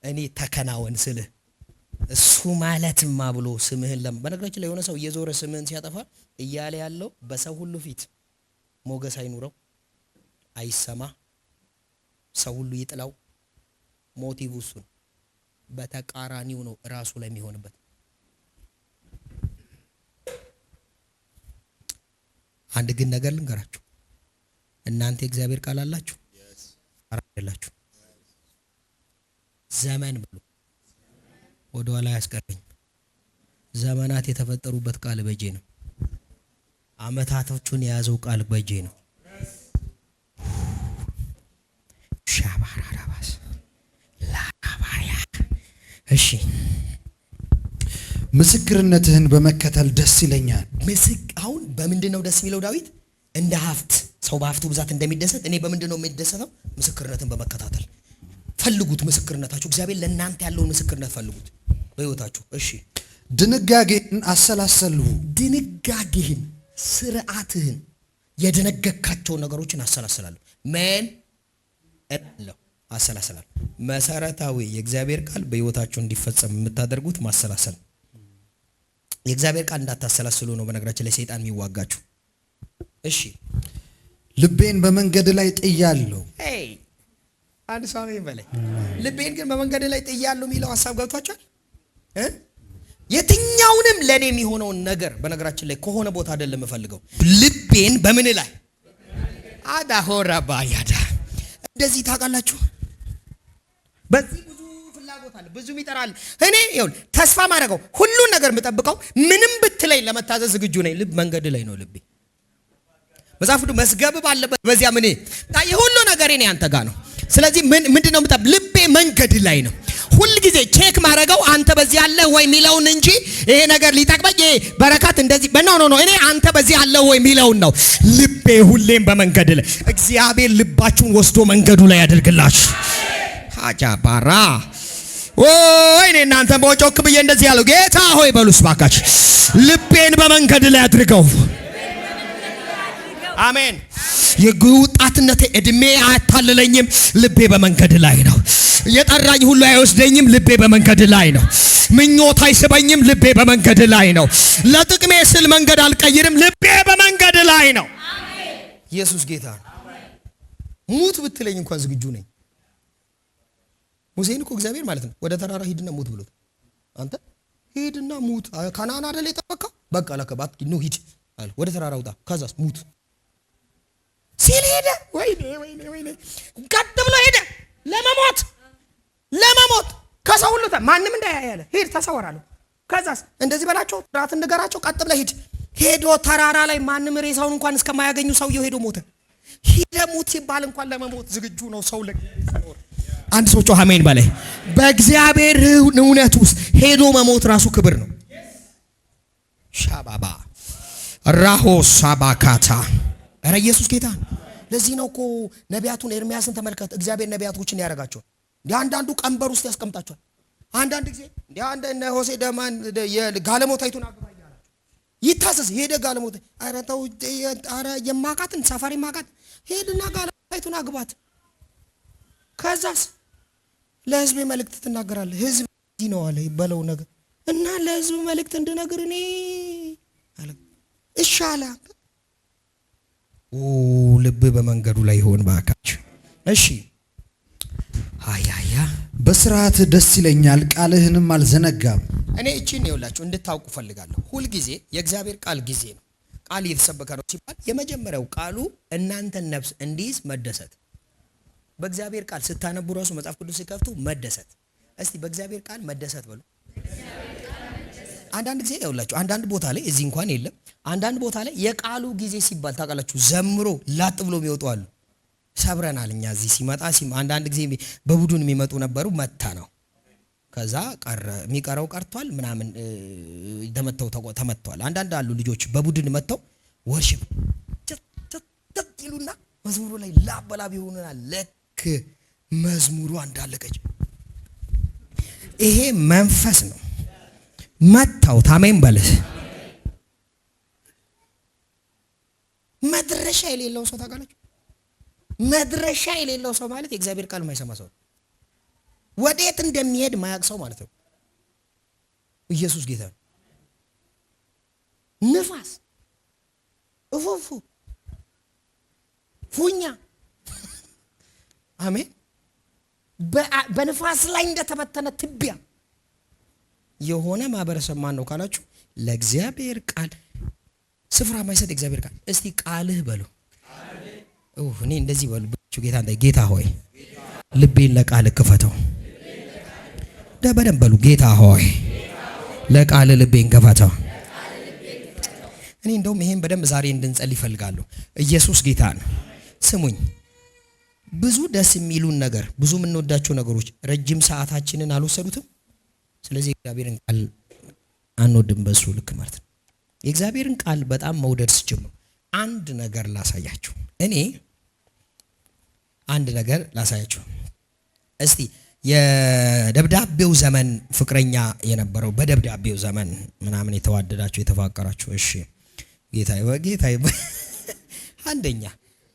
እኔ ተከናወን ስልህ እሱ ማለትማ ብሎ ስምህን በነገራችን ላይ የሆነ ሰው እየዞረ ስምህን ሲያጠፋ እያለ ያለው በሰው ሁሉ ፊት ሞገስ አይኑረው፣ አይሰማ፣ ሰው ሁሉ ይጥላው። ሞቲቭ እሱ ነው። በተቃራኒው ነው ራሱ ላይ የሚሆንበት። አንድ ግን ነገር ልንገራችሁ፣ እናንተ የእግዚአብሔር ቃል አላችሁ አይደላችሁ? ዘመን ብሎ ወደ ኋላ ያስቀረኝ ዘመናት የተፈጠሩበት ቃል በእጄ ነው። አመታቶቹን የያዘው ቃል በእጄ ነው። ሻባራራባስ ላባያ እሺ፣ ምስክርነትህን በመከተል ደስ ይለኛል። አሁን በምንድን ነው ደስ የሚለው ዳዊት? እንደ ሀብት ሰው በሀብቱ ብዛት እንደሚደሰት እኔ በምንድን ነው የሚደሰተው? ምስክርነትን በመከታተል ፈልጉት። ምስክርነታችሁ እግዚአብሔር ለእናንተ ያለውን ምስክርነት ፈልጉት በህይወታችሁ። እሺ፣ ድንጋጌህን አሰላሰልሁ። ድንጋጌህን፣ ስርዓትህን፣ የደነገካቸው ነገሮችን አሰላስላለሁ። ምን እላለሁ? አሰላስላለሁ። መሰረታዊ የእግዚአብሔር ቃል በህይወታችሁ እንዲፈጸም የምታደርጉት ማሰላሰል። የእግዚአብሔር ቃል እንዳታሰላስሉ ነው በነገራችን ላይ ሰይጣን የሚዋጋችሁ። እሺ፣ ልቤን በመንገድ ላይ ጥያለሁ። አንድ ሰው አሜን በላይ። ልቤን ግን በመንገድ ላይ ጥያለሁ የሚለው ሐሳብ ገብቷቸዋል። የትኛውንም ለኔ የሚሆነውን ነገር በነገራችን ላይ ከሆነ ቦታ አይደለም የምፈልገው። ልቤን በምን ላይ አዳሆራ ባያዳ እንደዚህ ታውቃላችሁ። በዚህ ብዙ ፍላጎት አለ፣ ብዙ ይጠራል። እኔ ይሁን ተስፋ ማድረገው ሁሉን ነገር የምጠብቀው ምንም ብትለኝ ለመታዘዝ ዝግጁ ነኝ። ልብ መንገድ ላይ ነው ልቤ። መጽሐፍ ቅዱስ መስገብ ባለበት በዚያ ምን ሁሉ ነገር እኔ አንተ ጋር ነው። ስለዚህ ምንድነው ልቤ መንገድ ላይ ነው። ሁል ጊዜ ቼክ ማድረገው አንተ በዚህ አለ ወይ ሚለውን እንጂ ይሄ ነገር ሊጠቅመኝ ይሄ በረከት እንደዚህ ኖ እኔ አንተ በዚህ አለ ወይ ሚለውን ነው። ልቤ ሁሌም በመንገድ ላይ። እግዚአብሔር ልባችሁን ወስዶ መንገዱ ላይ ያደርግላችሁ። አጃባራ ወይ እኔ እናንተ በጮክ ብዬ እንደዚህ ያለው ጌታ ሆይ በሉስ ባካችሁ ልቤን በመንገድ ላይ አድርገው። አሜን። የወጣትነቴ እድሜ አያታልለኝም፣ ልቤ በመንገድ ላይ ነው። የጠራኝ ሁሉ አይወስደኝም፣ ልቤ በመንገድ ላይ ነው። ምኞት አይስበኝም፣ ልቤ በመንገድ ላይ ነው። ለጥቅሜ ስል መንገድ አልቀይርም፣ ልቤ በመንገድ ላይ ነው። ኢየሱስ ጌታ ነው። ሙት ብትለኝ እንኳን ዝግጁ ነኝ። ሙሴን እኮ እግዚአብሔር ማለት ነው ወደ ተራራ ሂድና ሙት ብሎት፣ አንተ ሂድና ሙት። ካናን አይደል የጠበቀው? በቃ ለከባት ነው ሂድ አለ። ወደ ተራራ ውጣ፣ ከዛስ ሙት ሲል ሄደ። ወይኔ ቀጥ ብሎ ሄደ ለመሞት ከሰው ሁሉ ማንም እንዳያያለ ሂድ ተሰወራለሁ። ከዛስ እንደዚህ በላቸው፣ ራት እንደገራቸው፣ ቀጥ ብለ ሂድ። ሄዶ ተራራ ላይ ማንም ሬሳውን እንኳን እስከማያገኙ ሰውየው ሄዶ ሞተ። ሂደ ሙት ሲባል እንኳን ለመሞት ዝግጁ ነው ሰው። አንድ ሰው ጮህ አሜን በላይ። በእግዚአብሔር እውነት ውስጥ ሄዶ መሞት ራሱ ክብር ነው። ሻባባ ራሆ ሳባካታ ኧረ ኢየሱስ ጌታ። ለዚህ ነው እኮ ነቢያቱን ኤርሚያስን ተመልከት። እግዚአብሔር ነቢያቶችን ያደርጋቸዋል። አንዳንዱ ቀንበር ውስጥ ያስቀምጣቸዋል። አንዳንድ ጊዜ አንድ ሆሴ ደማን ጋለሞታይቱን አግባ ይላል። ይታሰስ ሄደ ጋለሞታ ኧረ ተው ኧረ የማቃትን ሰፋሪ ማቃት ሄድና ጋለሞታይቱን አግባት። ከዛስ ለህዝብ መልእክት ትናገራለህ። ህዝብ እዚህ ነው አለ ይበለው ነገር እና ለህዝብ መልእክት እንድነግር እኔ አለ እሻላ ልብ በመንገዱ ላይ ይሆን ባካችሁ። እሺ አያያ በስርዓት ደስ ይለኛል፣ ቃልህንም አልዘነጋም። እኔ እቺን ይውላችሁ እንድታውቁ ፈልጋለሁ። ሁል ጊዜ የእግዚአብሔር ቃል ጊዜ ነው። ቃል እየተሰበከ ነው ሲባል የመጀመሪያው ቃሉ እናንተን ነፍስ እንዲይዝ መደሰት። በእግዚአብሔር ቃል ስታነቡ ራሱ መጽሐፍ ቅዱስ ሲከፍቱ መደሰት። እስቲ በእግዚአብሔር ቃል መደሰት በሉ። አንዳንድ ጊዜ ያውላችሁ አንዳንድ ቦታ ላይ እዚህ እንኳን የለም። አንዳንድ ቦታ ላይ የቃሉ ጊዜ ሲባል ታውቃላችሁ ዘምሮ ላጥ ብሎ የሚወጡ አሉ። ሰብረናል እኛ እዚህ ሲመጣ አንዳንድ ጊዜ በቡድን የሚመጡ ነበሩ። መታ ነው ከዛ ቀረ የሚቀረው ቀርቷል ምናምን ተመተዋል። አንዳንድ አሉ ልጆች በቡድን መተው ወርሺፕ ይሉና መዝሙሩ ላይ ላበላብ ይሆናል። ለክ መዝሙሩ እንዳለቀች ይሄ መንፈስ ነው መታው። ታሜን በለስ መድረሻ የሌለው ሰው ታውቃላችሁ። መድረሻ የሌለው ሰው ማለት የእግዚአብሔር ቃል የማይሰማ ሰው፣ ወዴት እንደሚሄድ ማያቅ ሰው ማለት ነው። ኢየሱስ ጌታ ነው። ንፋስ እፉፉ ፉኛ አሜን። በንፋስ ላይ እንደተበተነ ትቢያ የሆነ ማህበረሰብ ማን ነው ካላችሁ ለእግዚአብሔር ቃል ስፍራ ማይሰጥ እግዚአብሔር ቃል። እስቲ ቃልህ በሉ። እኔ እንደዚህ በሉ ጌታ ሆይ ልቤን ለቃልህ ክፈተው። በደንብ በሉ ጌታ ሆይ ለቃልህ ልቤን ክፈተው። እኔ እንደውም ይሄን በደንብ ዛሬ እንድንጸልይ ይፈልጋለሁ። ኢየሱስ ጌታ ነው። ስሙኝ፣ ብዙ ደስ የሚሉን ነገር ብዙ የምንወዳቸው ነገሮች ረጅም ሰዓታችንን አልወሰዱትም። ስለዚህ እግዚአብሔርን ቃል አንወድም በሱ ልክ ማለት ነው። የእግዚአብሔርን ቃል በጣም መውደድ ስጀምሩ አንድ ነገር ላሳያችሁ። እኔ አንድ ነገር ላሳያችሁ። እስቲ የደብዳቤው ዘመን ፍቅረኛ የነበረው በደብዳቤው ዘመን ምናምን የተዋደዳችሁ የተፋቀራችሁ፣ እሺ ጌታዬ አንደኛ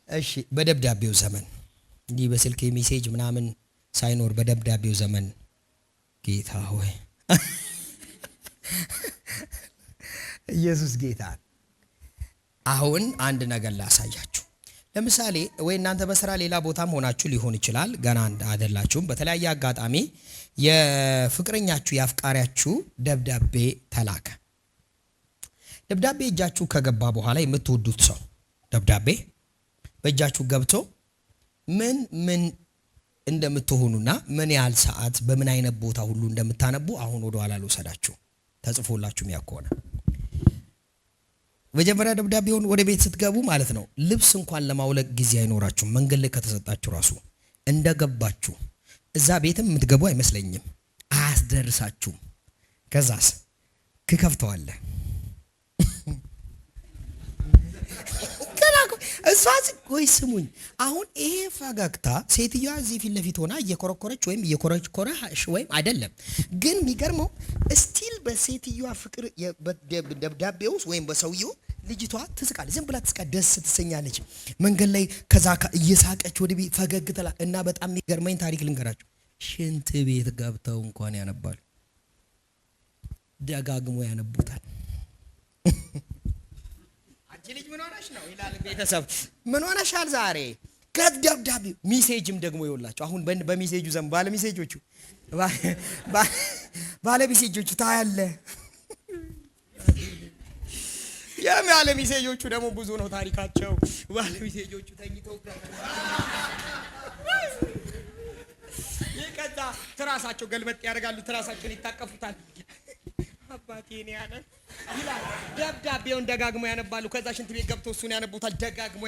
እሺ በደብዳቤው ዘመን እንዲህ በስልክ ሜሴጅ ምናምን ሳይኖር በደብዳቤው ዘመን ጌታ ሆይ ኢየሱስ ጌታ። አሁን አንድ ነገር ላሳያችሁ። ለምሳሌ ወይ እናንተ በስራ ሌላ ቦታም ሆናችሁ ሊሆን ይችላል፣ ገና አይደላችሁም። በተለያየ አጋጣሚ የፍቅረኛችሁ የአፍቃሪያችሁ ደብዳቤ ተላከ። ደብዳቤ እጃችሁ ከገባ በኋላ የምትወዱት ሰው ደብዳቤ በእጃችሁ ገብቶ ምን እንደምትሆኑና ምን ያህል ሰዓት በምን አይነት ቦታ ሁሉ እንደምታነቡ አሁን ወደ ኋላ ልወሰዳችሁ። ተጽፎላችሁም ያከሆነ መጀመሪያ ደብዳቤውን ወደ ቤት ስትገቡ ማለት ነው ልብስ እንኳን ለማውለቅ ጊዜ አይኖራችሁም። መንገድ ላይ ከተሰጣችሁ ራሱ እንደገባችሁ እዛ ቤትም የምትገቡ አይመስለኝም፣ አያስደርሳችሁም። ከዛስ ክከፍተዋለህ እሷስ ወይ ስሙኝ። አሁን ይሄ ፈገግታ ሴትዮዋ እዚህ ፊት ለፊት ሆና እየኮረኮረች ወይም እየኮረኮረች ወይም አይደለም፣ ግን የሚገርመው ስቲል በሴትዮዋ ፍቅር ደብዳቤ ውስጥ ወይም በሰውየው ልጅቷ ትስቃለች። ዝም ብላ ትስቃ ደስ ትሰኛለች። መንገድ ላይ ከዛ እየሳቀች ወደ ቤት ፈገግ ትላ እና በጣም የሚገርመኝ ታሪክ ልንገራችሁ። ሽንት ቤት ገብተው እንኳን ያነባሉ፣ ደጋግሞ ያነቡታል። ልጅ ምን ሆነሽ ነው ይላል ቤተሰብ። ምን ሆነሻል ዛሬ? ከደብዳቤ ሚሴጅም ደግሞ ይወላችሁ። አሁን በሚሴጁ ዘመን ባለ ሚሴጆቹ ታያለ። ያለ ሚሴጆቹ ደግሞ ብዙ ነው ታሪካቸው። ባለ ሚሴጆቹ ተኝተው ይቀጣ ትራሳቸው ገልበጥ ያደርጋሉ፣ ትራሳቸውን ይታቀፉታል። አባቴ ነው ያለ ይላል። ደብዳቤውን ደጋግሞ ያነባሉ። ከዛ ሽንት ቤት ገብተው እሱን ያነቡታል፣ ደጋግሞ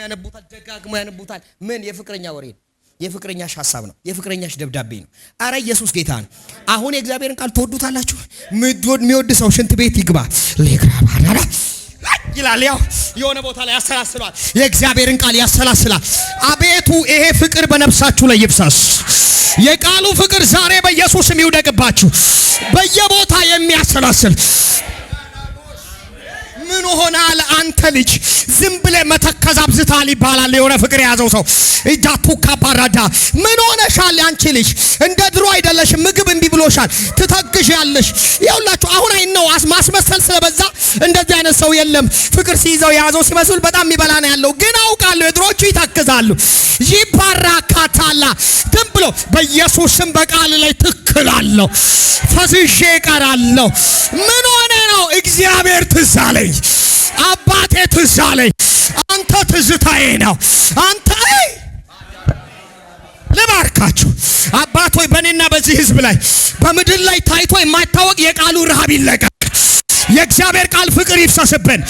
ያነቡታል። ምን የፍቅረኛ ወሬ ነው፣ የፍቅረኛሽ ሐሳብ ነው፣ የፍቅረኛሽ ደብዳቤ ነው። አረ ኢየሱስ ጌታ ነው። አሁን የእግዚአብሔርን ቃል ትወዱታላችሁ። የሚወድ ሰው ሽንት ቤት ይግባ ይላል። ያው የሆነ ቦታ ላይ ያሰላስላል፣ የእግዚአብሔርን ቃል ያሰላስላል። አቤቱ ይሄ ፍቅር በነፍሳችሁ ላይ ይፍሰስ። የቃሉ ፍቅር ዛሬ በኢየሱስም ይውደቅባችሁ። በየቦታ የሚያሰላስል ምን ሆናል አንተ ልጅ? ዝም ብለህ መተከዝ አብዝታል ይባላል። የሆነ ፍቅር የያዘው ሰው እጃቱ ካባራዳ ምን ሆነሻል አንቺ ልጅ? እንደ ድሮ አይደለሽም። ምግብ እምቢ ብሎሻል፣ ትተግዣለሽ። ይኸውላችሁ አሁን አይነው ማስመሰል ስለበዛ እንደዚህ አይነት ሰው የለም። ፍቅር ሲይዘው የያዘው ሲመስል በጣም የሚበላ ነው ያለው። ግን አውቃለሁ የድሮቹ ይተክዛሉ። ይባራካታላ ዝም ብሎ በኢየሱስም በቃል ላይ ትክላለሁ፣ ፈዝዤ እቀራለሁ። ምን ሆነ ነው? እግዚአብሔር ትዝ አለኝ፣ አባቴ ትዝ አለኝ። አንተ ትዝታዬ ነው። አንተ ልባርካችሁ አባት ሆይ በእኔና በዚህ ህዝብ ላይ በምድር ላይ ታይቶ የማይታወቅ የቃሉ ረሃብ ይለቀቅ። የእግዚአብሔር ቃል ፍቅር ይፍሰስብን።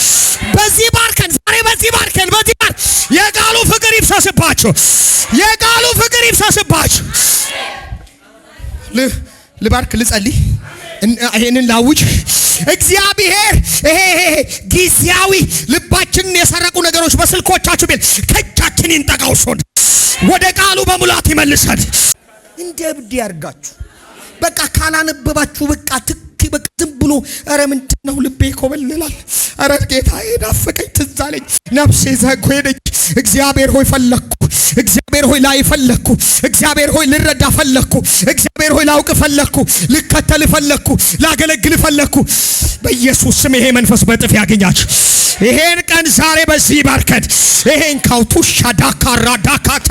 በዚህ ባርከን ዛሬ በዚህ ባርከን በዚህ ባር የቃሉ ፍቅር ይፍሰስባችሁ። የቃሉ ፍቅር ይፍሰስባችሁ። ልባርክ ልጸልይ ይሄንን ላውጅ። እግዚአብሔር ይሄ ጊዜያዊ ልባችንን የሰረቁ ነገሮች በስልኮቻችሁ ቤት ከእጃችን ይንጠቃው። ሶድ ወደ ቃሉ በሙላት ይመልሰን። እንደ እብድ ያርጋችሁ። በቃ ካላነበባችሁ በቃ ዝም ብሎ ኧረ ምንድነው ልቤ ኮበልላል። ኧረ ጌታዬ ናፈቀኝ፣ ትዝ አለኝ፣ ነፍሴ ሄደች። እግዚአብሔር ሆይ ፈለኩ፣ እግዚአብሔር ሆይ ላይ ፈለኩ፣ እግዚአብሔር ሆይ ልረዳ ፈለኩ፣ እግዚአብሔር ሆይ ላውቅ ፈለኩ፣ ልከተል ፈለኩ፣ ላገለግል ፈለኩ። በኢየሱስ ስም ይሄ መንፈስ በጥፍ ያገኛችሁ። ይሄን ቀን ዛሬ በዚህ ባርከን። ይሄን ካውቱሻ ዳካራ ዳካታ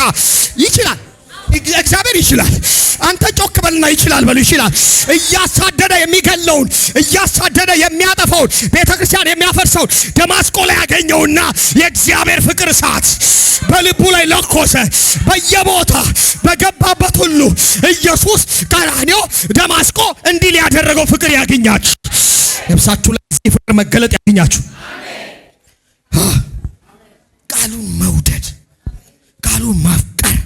ይችላል፣ እግዚአብሔር ይችላል። አንተ ጮክ በልና ይችላል በሉ። ይችላል። እያሳደደ የሚገለውን እያሳደደ የሚያጠፋውን ቤተክርስቲያን የሚያፈርሰውን ደማስቆ ላይ ያገኘውና የእግዚአብሔር ፍቅር እሳት በልቡ ላይ ለኮሰ። በየቦታ በገባበት ሁሉ ኢየሱስ ቀራንዮ ደማስቆ እንዲል ያደረገው ፍቅር ያገኛችሁ። ነፍሳችሁ ላይ እዚህ ፍቅር መገለጥ ያገኛችሁ። ቃሉን መውደድ፣ ቃሉን ማፍቀር።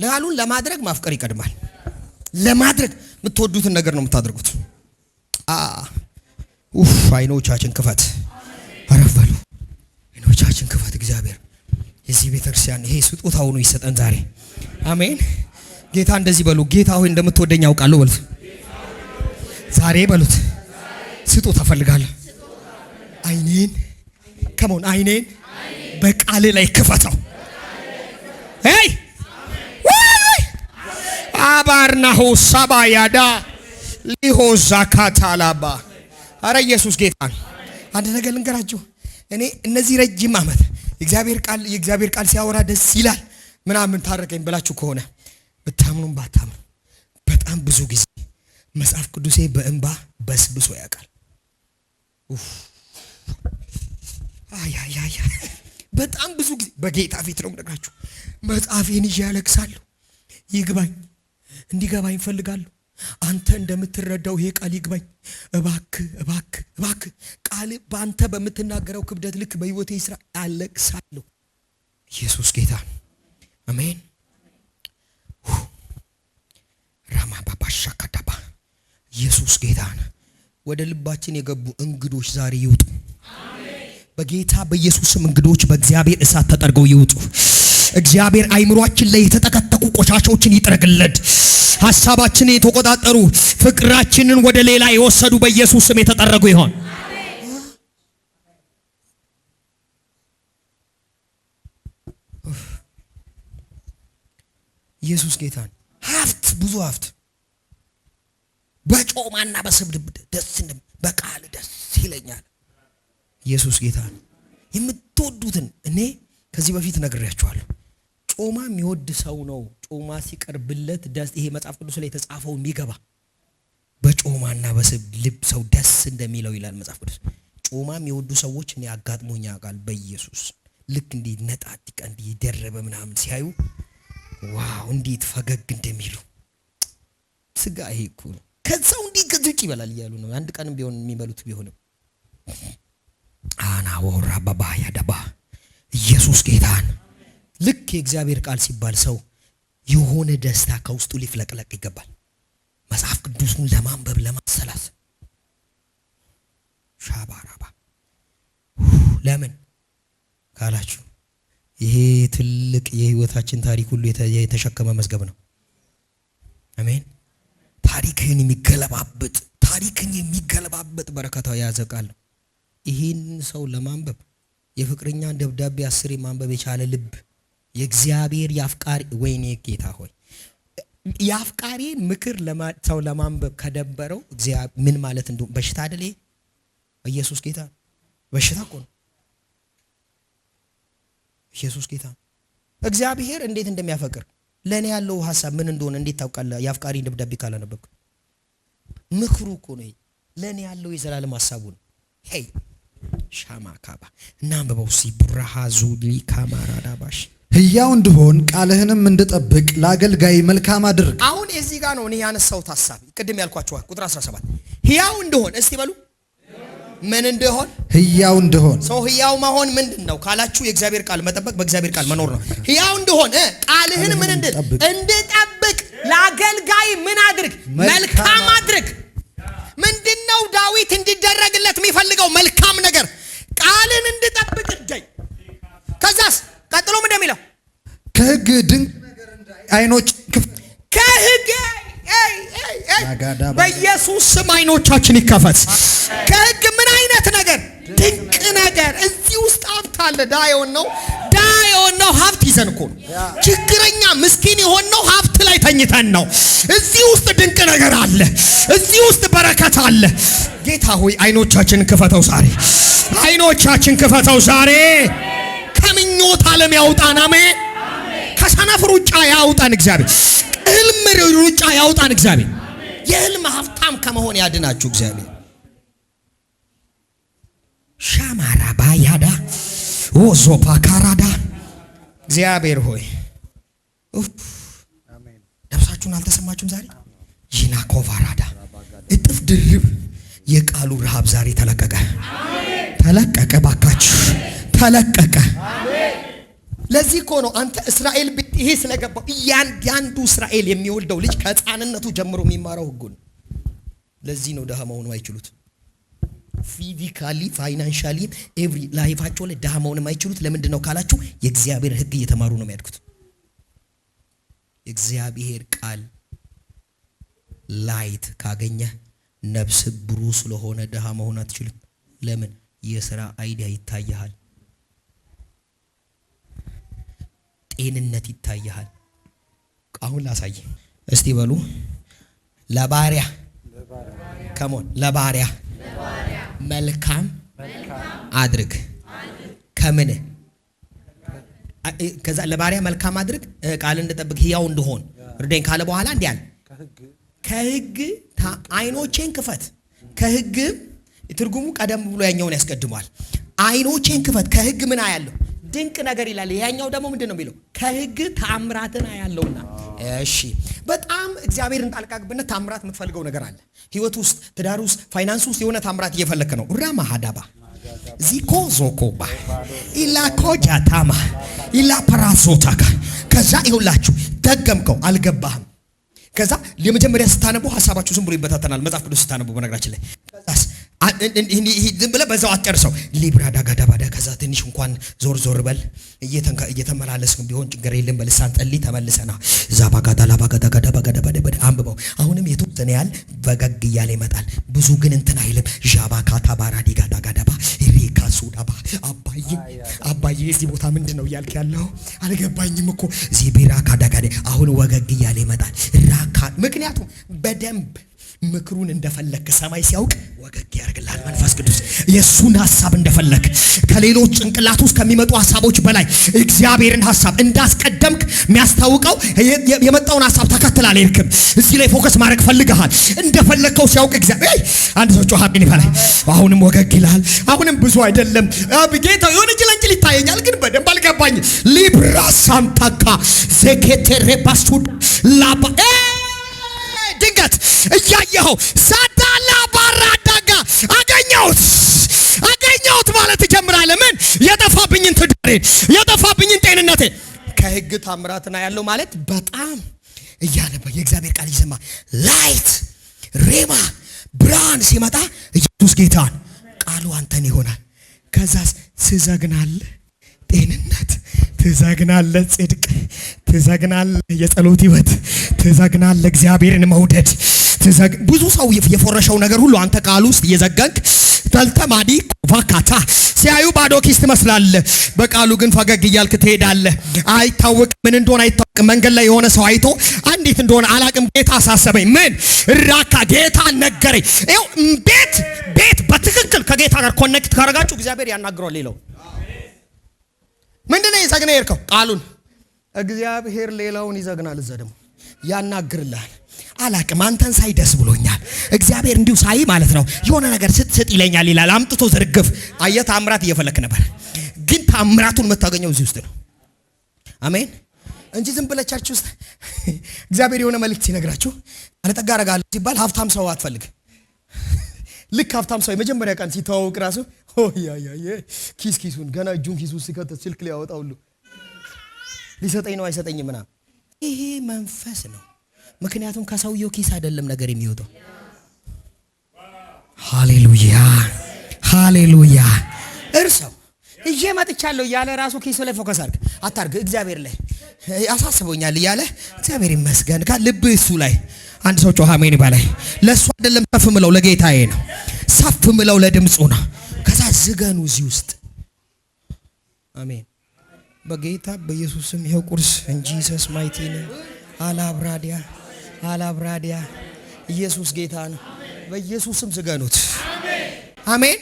ቃሉን ለማድረግ ማፍቀር ይቀድማል። ለማድረግ የምትወዱትን ነገር ነው የምታደርጉት። አይኖቻችን ክፈት፣ አረፈሉ አይኖቻችን ክፈት። እግዚአብሔር የዚህ ቤተክርስቲያን ይሄ ስጦታ ሆኖ ይሰጠን ዛሬ። አሜን። ጌታ እንደዚህ በሉ፣ ጌታ ሆይ እንደምትወደኝ አውቃለሁ በሉት። ዛሬ በሉት፣ ስጦታ እፈልጋለሁ። አይኔን ከመሆን አይኔን በቃል ላይ ክፈተው። ሄይ አባርናሁ ሳባያዳ ሊሆዛ ካታላባ። አረ ኢየሱስ ጌታ። አንድ ነገር ልንገራችሁ። እኔ እነዚህ ረጅም ዓመት የእግዚአብሔር ቃል ሲያወራ ደስ ይላል ምናምን ታረቀኝ ብላችሁ ከሆነ ብታምኑም ባታምኑ በጣም ብዙ ጊዜ መጽሐፍ ቅዱሴ በእንባ በስብሶ ያውቃል። በጣም ብዙ ጊዜ በጌታ ፊት ነው የምነግራችሁ። መጽሐፌን ይዤ ያለቅሳለሁ። ይግባኝ፣ እንዲገባኝ እፈልጋለሁ። አንተ እንደምትረዳው ይሄ ቃል ይግባኝ። እባክህ ቃል በአንተ በምትናገረው ክብደት ልክ በሕይወቴ ይስራ። አለቅሳለሁ። ኢየሱስ ጌታ አሜን። ራማ ባባሻ ካዳባ ኢየሱስ ጌታ ነው። ወደ ልባችን የገቡ እንግዶች ዛሬ ይውጡ። በጌታ በኢየሱስም እንግዶች በእግዚአብሔር እሳት ተጠርገው ይውጡ። እግዚአብሔር አይምሯችን ላይ የተጠቀጠቁ ቆሻሻዎችን ይጥረግለት። ሐሳባችንን የተቆጣጠሩ ፍቅራችንን ወደ ሌላ የወሰዱ በኢየሱስ ስም የተጠረጉ ይሆን። ኢየሱስ ጌታን ሀብት ብዙ ሀብት በጮማና በስብድብ ደስ በቃል ደስ ይለኛል። ኢየሱስ ጌታን የምትወዱትን እኔ ከዚህ በፊት ነግሬያችኋለሁ። ጮማ የሚወድ ሰው ነው ጮማ ሲቀርብለት ደስ ይሄ መጽሐፍ ቅዱስ ላይ የተጻፈው የሚገባ በጮማና በስብድብ ሰው ደስ እንደሚለው ይላል መጽሐፍ ቅዱስ። ጮማ የሚወዱ ሰዎች እኔ አጋጥሞኛ ቃል በኢየሱስ ልክ እንዲህ ነጣጥቃ እንዲህ ደረበ ምናምን ሲያዩ ዋው እንዴት ፈገግ እንደሚሉ ስጋ ይሄ እኮ ነው። ከዛው እንዲህ ከዝቅ ይበላል እያሉ ነው። አንድ ቀንም ቢሆን የሚበሉት ቢሆንም አና ወራ ባባያ ደባ ኢየሱስ ጌታን ልክ የእግዚአብሔር ቃል ሲባል ሰው የሆነ ደስታ ከውስጡ ሊፍለቅለቅ ይገባል። መጽሐፍ ቅዱስን ለማንበብ ለማሰላስ ሻባራባ ለምን ካላችሁ ይሄ ትልቅ የህይወታችን ታሪክ ሁሉ የተሸከመ መዝገብ ነው። አሜን። ታሪክን የሚገለባበጥ በረከታው የያዘ ቃል ነው። ይሄን ሰው ለማንበብ የፍቅረኛን ደብዳቤ 10 ማንበብ የቻለ ልብ የእግዚአብሔር ያፍቃሪ ወይኔ ጌታ ሆይ ያፍቃሪ ምክር ሰው ለማንበብ ከደበረው እግዚአብሔር ምን ማለት እንደው በሽታ አይደል? ኢየሱስ ጌታ በሽታ እኮ ነው። ኢየሱስ ጌታ እግዚአብሔር እንዴት እንደሚያፈቅር ለኔ ያለው ሐሳብ ምን እንደሆነ እንዴት ታውቃለህ? ያፍቃሪ ደብዳቤ ካላነበብክ ምክሩ እኮ ነው። ለኔ ያለው የዘላለም ሐሳቡ ነው። ሄይ ሻማካባ እናንበበው ሲቡራሃ ዙሊ ካማራዳባሽ ሕያው እንድሆን ቃልህንም እንድጠብቅ ለአገልጋይ መልካም አድርግ። አሁን እዚህ ጋር ነው እኔ ያነሳሁት ሐሳብ ቅድም ያልኳችሁ ቁጥር 17 ሕያው እንድሆን እስቲ በሉ ምን እንደሆን ሕያው እንድሆን ሰው ሕያው መሆን ምንድነው ካላችሁ የእግዚአብሔር ቃል መጠበቅ በእግዚአብሔር ቃል መኖር ነው። ሕያው እንድሆን ቃልህን ምን እንድጠብቅ ለአገልጋይ ምን አድርግ መልካም አድርግ። ምንድነው ዳዊት እንዲደረግለት የሚፈልገው መልካም ነገር ቃልን እንድጠብቅ እደይ። ከዛስ ቀጥሎ ምን እንደሚለው ከሕግ ድንቅ ነገር አይኖች ከሕግ በኢየሱስ ስም አይኖቻችን ይከፈት። ከሕግ ምን አይነት ነገር ድንቅ ነገር። እዚህ ውስጥ ሀብት አለ። ዳዮን ነው ሀብት ይዘን እኮ ነው ችግረኛ ምስኪን የሆነው ሀብት ላይ ተኝተን ነው። እዚህ ውስጥ ድንቅ ነገር አለ። እዚህ ውስጥ በረከት አለ። ጌታ ሆይ አይኖቻችን ክፈተው ዛሬ። አይኖቻችን ክፈተው ዛሬ። ከምኞት ዓለም ያውጣን። አሜን። ከሰነፍ ሩጫ ያውጣን እግዚአብሔር። ህልም ሩጫ ያውጣን እግዚአብሔር። የህልም ሀብታም ከመሆን ያድናችሁ እግዚአብሔር። ሻማራ ባያዳ ወዞፓ ካራዳ እግዚአብሔር ሆይ ነፍሳችሁን አልተሰማችሁም ዛሬ? ጂና ኮቫራዳ እጥፍ ድርብ የቃሉ ረሃብ ዛሬ ተለቀቀ ባካችሁ ተለቀቀ። ለዚህ እኮ ነው አንተ እስራኤል ይሄ ስለገባው ያንዱ እስራኤል የሚወልደው ልጅ ከህፃንነቱ ጀምሮ የሚማረው ህጉ ነው። ለዚህ ነው ደሃ መሆኑ አይችሉት። ፊዚካሊ ፋይናንሻሊ ኤቭሪ ላይፋቸው ላይ ደሃ መሆን የማይችሉት ለምንድን ነው ካላችሁ የእግዚአብሔር ህግ እየተማሩ ነው የሚያድጉት። የእግዚአብሔር ቃል ላይት ካገኘ ነፍስ ብሩህ ስለሆነ ደሃ መሆን አትችልም። ለምን? የሥራ አይዲያ ይታያል። ጤንነት ይታያል። አሁን ላሳይ እስቲ በሉ ለባሪያ ከሞን ለባሪያ መልካም አድርግ ከምን ከዛ ለባሪያ መልካም አድርግ ቃል እንድጠብቅ ሕያው እንደሆን እርዳኝ ካለ በኋላ እንዲህ አለ ከሕግ አይኖቼን ክፈት ከሕግ ትርጉሙ ቀደም ብሎ ያኛውን ያስቀድሟል አይኖቼን ክፈት ከሕግ ምን አያለሁ ድንቅ ነገር ይላል ያኛው ደግሞ ምንድነው የሚለው ከሕግ ተአምራትን አያለውና እሺ በጣም እግዚአብሔርን ጣልቃ ገብነት ተአምራት የምትፈልገው ነገር አለ ህይወት ውስጥ ትዳር ውስጥ ፋይናንስ ውስጥ የሆነ ተአምራት እየፈለክ ነው ራማ ሀዳባ ዚኮ ዞኮባ ኢላኮጃታማ ኢላፕራሶታካ ከዛ ይሁላችሁ ደገምከው አልገባህም ከዛ የመጀመሪያ ስታነቡ ሐሳባችሁ ዝም ብሎ ይበታተናል መጽሐፍ ቅዱስ ስታነቡ በነገራችን ላይ ከዛስ ዝም ብለህ በዛው አትጨርሰው ሊብራ ዳጋዳባዳ ከዛ ትንሽ እንኳን ዞር በል እየተመላለስክ ቢሆን ችግር የለም በልሳን ጸልይ ተመልሰና ዛባጋዳ ላባጋዳጋዳባጋዳባዳ አንብበው አሁንም የተወሰነ ያህል በገግ እያለ ይመጣል ብዙ ግን እንትን አይልም ዣባካታ ባራዲጋዳጋዳባ ሪካሱዳባ አባዬ እዚህ ቦታ ምንድነው እያልክ ያለው አልገባኝም እኮ ዚቢራ ካዳጋዴ አሁን ወገግ እያለ ይመጣል ራካ ምክንያቱም በደንብ ምክሩን እንደፈለክ ሰማይ ሲያውቅ ወገግ ያርግላል መንፈስ ቅዱስ የሱን ሐሳብ እንደፈለክ ከሌሎች ጭንቅላት ውስጥ ከሚመጡ ሐሳቦች በላይ እግዚአብሔርን ሐሳብ እንዳስቀደምክ የሚያስታውቀው የመጣውን ሐሳብ ተከትላል ይልክም እዚህ ላይ ፎከስ ማድረግ ፈልገሃል እንደፈለከው ሲያውቅ እግዚአብሔር አንድ ሰው ጮሃብኝ ይፈላል አሁንም ወገግ ይላል አሁንም ብዙ አይደለም ጌታ የሆነ ጅለንጅል ይታየኛል ግን በደንብ አልገባኝ ሊብራ ሳንታካ ዘኬቴሬ ባስቱድ ላባ ድንገት እያየኸው ሳዳላ ባራዳጋ አገኘሁት ማለት ትጀምራለህ ምን የጠፋብኝን ትዳሬን የጠፋብኝን ጤንነቴን ከሕግ ታምራትና ያለው ማለት በጣም እያነበ የእግዚአብሔር ቃል ይሰማ ላይት ሬማ ብርሃን ሲመጣ ኢየሱስ ጌታን ቃሉ አንተን ይሆናል ከዛስ ትዘግናለህ ጤንነት ትዘግናለህ ጽድቅ ትዘግናለህ የጸሎት ህይወት ትዘግናለህ እግዚአብሔርን መውደድ ብዙ ሰው የፎረሸው ነገር ሁሉ አንተ ቃል ውስጥ እየዘጋንክ ተልተማዲ ኮቫካታ ሲያዩ ባዶ ኪስ ትመስላለህ በቃሉ ግን ፈገግ እያልክ ትሄዳለህ አይታወቅ ምን እንደሆነ አይታወቅ መንገድ ላይ የሆነ ሰው አይቶ አንዴት እንደሆነ አላቅም ጌታ አሳሰበኝ ምን ራካ ጌታ ነገረኝ ይኸው ቤት በትክክል ከጌታ ጋር ኮኔክት ካረጋችሁ እግዚአብሔር ያናግረዋል ሌላው ምንድነው ይዘግና ይርከው ቃሉን እግዚአብሔር ሌላውን ይዘግናል እዛ ደግሞ ያናግርልሃል አላቅም አንተን ሳይ ደስ ብሎኛል እግዚአብሔር እንዲሁ ሳይ ማለት ነው የሆነ ነገር ስትሰጥ ይለኛል ይላል አምጥቶ ዝርግፍ አየህ ታምራት እየፈለክ ነበር ግን ታምራቱን የምታገኘው እዚህ ውስጥ ነው አሜን እንጂ ዝም ብለህ ቸርች ውስጥ እግዚአብሔር የሆነ መልእክት ሲነግራችሁ ባለጠጋ አደርጋለሁ ሲባል ሀብታም ሰው አትፈልግ ልክ ሀብታም ሰው የመጀመሪያ ቀን ሲተዋወቅ ራሱ ኪሱን ገና እጁን ኪሱ ሲከተት ስልክ ሊያወጣው ሁሉ ሊሰጠኝ ነው አይሰጠኝም ምናምን ይሄ መንፈስ ነው ምክንያቱም ከሰውየው ኪስ አይደለም ነገር የሚወጣው ሃሌሉያ እርሰው እየመጥቻለሁ እያለ ራሱ ኪሱ ላይ ፎከስ አታርግ እግዚአብሔር ላይ ያሳስቦኛል እያለ እግዚአብሔር ይመስገን ልብ እሱ ላይ አንድ ሰው ጮህ አሜን ይባላል ለሱ አይደለም ሰፍ ምለው ለጌታዬ ነው ሰፍ ምለው ለድምጹ ነው ከዛ ዝገኑ እዚህ ውስጥ አሜን በጌታ በኢየሱስም ይሄው ቁርስ እንጂ ኢየሱስ ማይቲ ነው አላብራዲያ ኢየሱስ ጌታ ነው በኢየሱስም ዝገኑት አሜን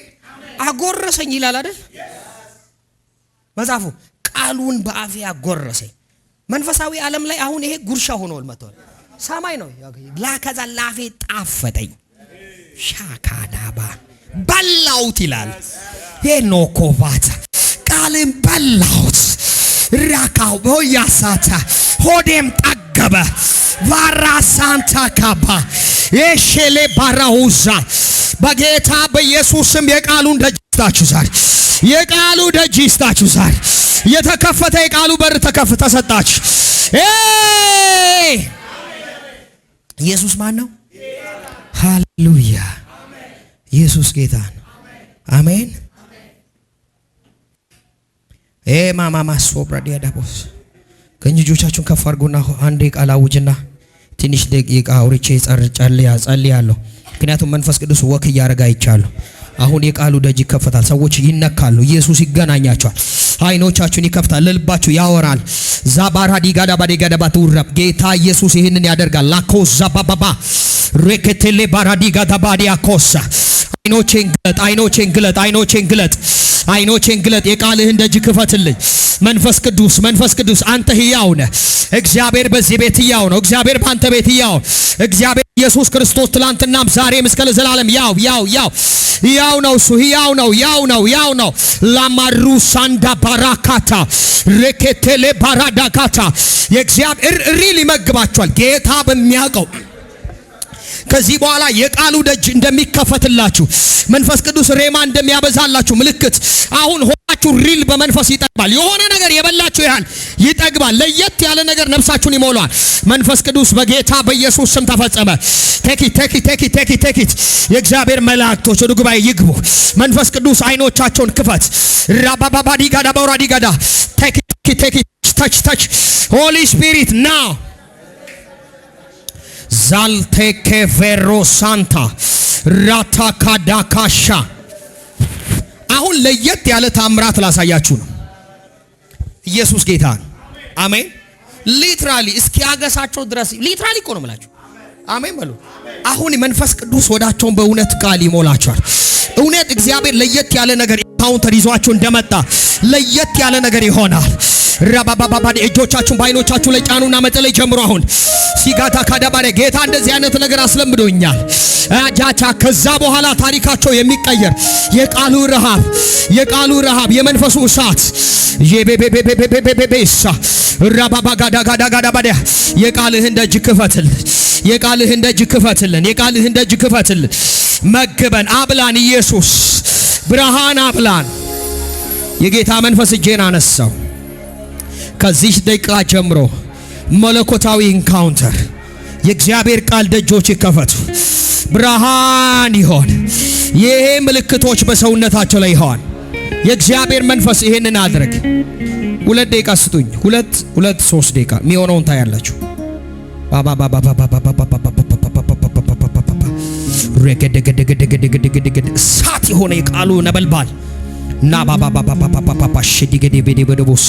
አጎረሰኝ ይላል አይደል መጽሐፉ ቃሉን በአፌ አጎረሰኝ መንፈሳዊ ዓለም ላይ አሁን ይሄ ጉርሻ ሆኖል መጥቷል ሰማይ ነው ከዛ ላፌ ጣፈጠኝ ሻካዳባ በላውት ይላል ሄኖኮቫታ ቃልን በላውት ራካው በያሳታ ሆዴም ጠገበ ቫራሳንታ ካባ የሼሌ ባራውዛ በጌታ በኢየሱስም የቃሉን ደጅ ይስጣችሁ ዛሬ የቃሉ ደጅ ይስጣችሁ ዛሬ የተከፈተ የቃሉ በር ተሰጣችሁ ኢየሱስ ማን ነው ሃሌሉያ ኢየሱስ ጌታ ነው አሜን ማማማ ሶብራዲያ ዳቦስ ከእጆቻችሁን ከፍ አድርጉና አንዴ ቃል አውጅና ትንሽ ደቂቃ አውርቼ ጸልያለሁ ምክንያቱም መንፈስ ቅዱስ ወክ እያረጋ ይቻላል አሁን የቃሉ ደጅ ይከፈታል ሰዎች ይነካሉ ኢየሱስ ይገናኛቸዋል አይኖቻችሁን ይከፍታል ልባችሁ ያወራል ዛባራዲ ጋዳባዲ ተውረብ ጌታ ኢየሱስ ይሄንን ያደርጋል ላኮዛ ባባባ ሬከቴሌ ባራዲ ጋዳባዲ አኮሳ አይኖቼን ግለጥ የቃልህን ደጅ ክፈትልኝ። መንፈስ ቅዱስ አንተ ሕያው ነህ። እግዚአብሔር በዚህ ቤት ሕያው ነው። እግዚአብሔር በአንተ ቤት ሕያው። እግዚአብሔር ኢየሱስ ክርስቶስ ትላንትናም ዛሬም እስከ ለዘላለም ሕያው ነው። እሱ ሕያው ነው። ላማሩ ሳንዳ ባራካታ ረከቴሌ ባራዳካታ የእግዚአብሔር ሪል ይመግባቸዋል። ጌታ በሚያውቀው ከዚህ በኋላ የቃሉ ደጅ እንደሚከፈትላችሁ መንፈስ ቅዱስ ሬማ እንደሚያበዛላችሁ ምልክት አሁን ሆናችሁ ሪል በመንፈስ ይጠግባል። የሆነ ነገር የበላችሁ ያህል ይጠግባል። ለየት ያለ ነገር ነፍሳችሁን ይሞላል። መንፈስ ቅዱስ በጌታ በኢየሱስ ስም ተፈጸመ። ቴኪት የእግዚአብሔር መላእክቶች ወደ ጉባኤ ይግቡ። መንፈስ ቅዱስ አይኖቻቸውን ክፈት። ራባባዲጋዳ ባውራዲጋዳ ተች ሆሊ ስፒሪት ናው ዛልቴኬ ቬሮ ሳንታ ራታካዳካሻ አሁን ለየት ያለ ታምራት ላሳያችሁ ነው። ኢየሱስ ጌታ ነው። አሜን። ሊትራሊ እስኪያገሳቸው ድረስ ሊትራሊ እኮ ነው የምላችሁ። አሜን በሉ። አሁን መንፈስ ቅዱስ ወዳቸውን በእውነት ቃል ይሞላቸዋል። እውነት እግዚአብሔር ለየት ያለ ነገር ካውንተር ይዟቸው እንደመጣ ለየት ያለ ነገር ይሆናል። ራባባባ እጆቻችሁን በአይኖቻችሁ ላይ ጫኑና መጸለይ ጀምሩ። አሁን ሲጋታ ካዳባሬ ጌታ እንደዚህ አይነት ነገር አስለምዶኛል። አጃቻ ከዛ በኋላ ታሪካቸው የሚቀየር የቃሉ ረሃብ የመንፈሱ እሳት የቤቤቤቤቤቤቤሳ ራባባጋዳጋዳጋዳባዳ የቃልህን ደጅ ክፈትልን። መግበን አብላን። ኢየሱስ ብርሃን አብላን። የጌታ መንፈስ እጄን አነሳው። ከዚህ ደቂቃ ጀምሮ መለኮታዊ ኢንካውንተር የእግዚአብሔር ቃል ደጆች ይከፈቱ። ብርሃን ይሆን። ይሄ ምልክቶች በሰውነታቸው ላይ ይሆን። የእግዚአብሔር መንፈስ ይሄንን አድርግ። 2 ደቂቃ ስጡኝ። 3 ደቂቃ የሚሆነውን ታያላችሁ። እሳት የሆነ የቃሉ ነበልባል ና ባባባባባባባ ሽዲገዴቤዴበደቦስ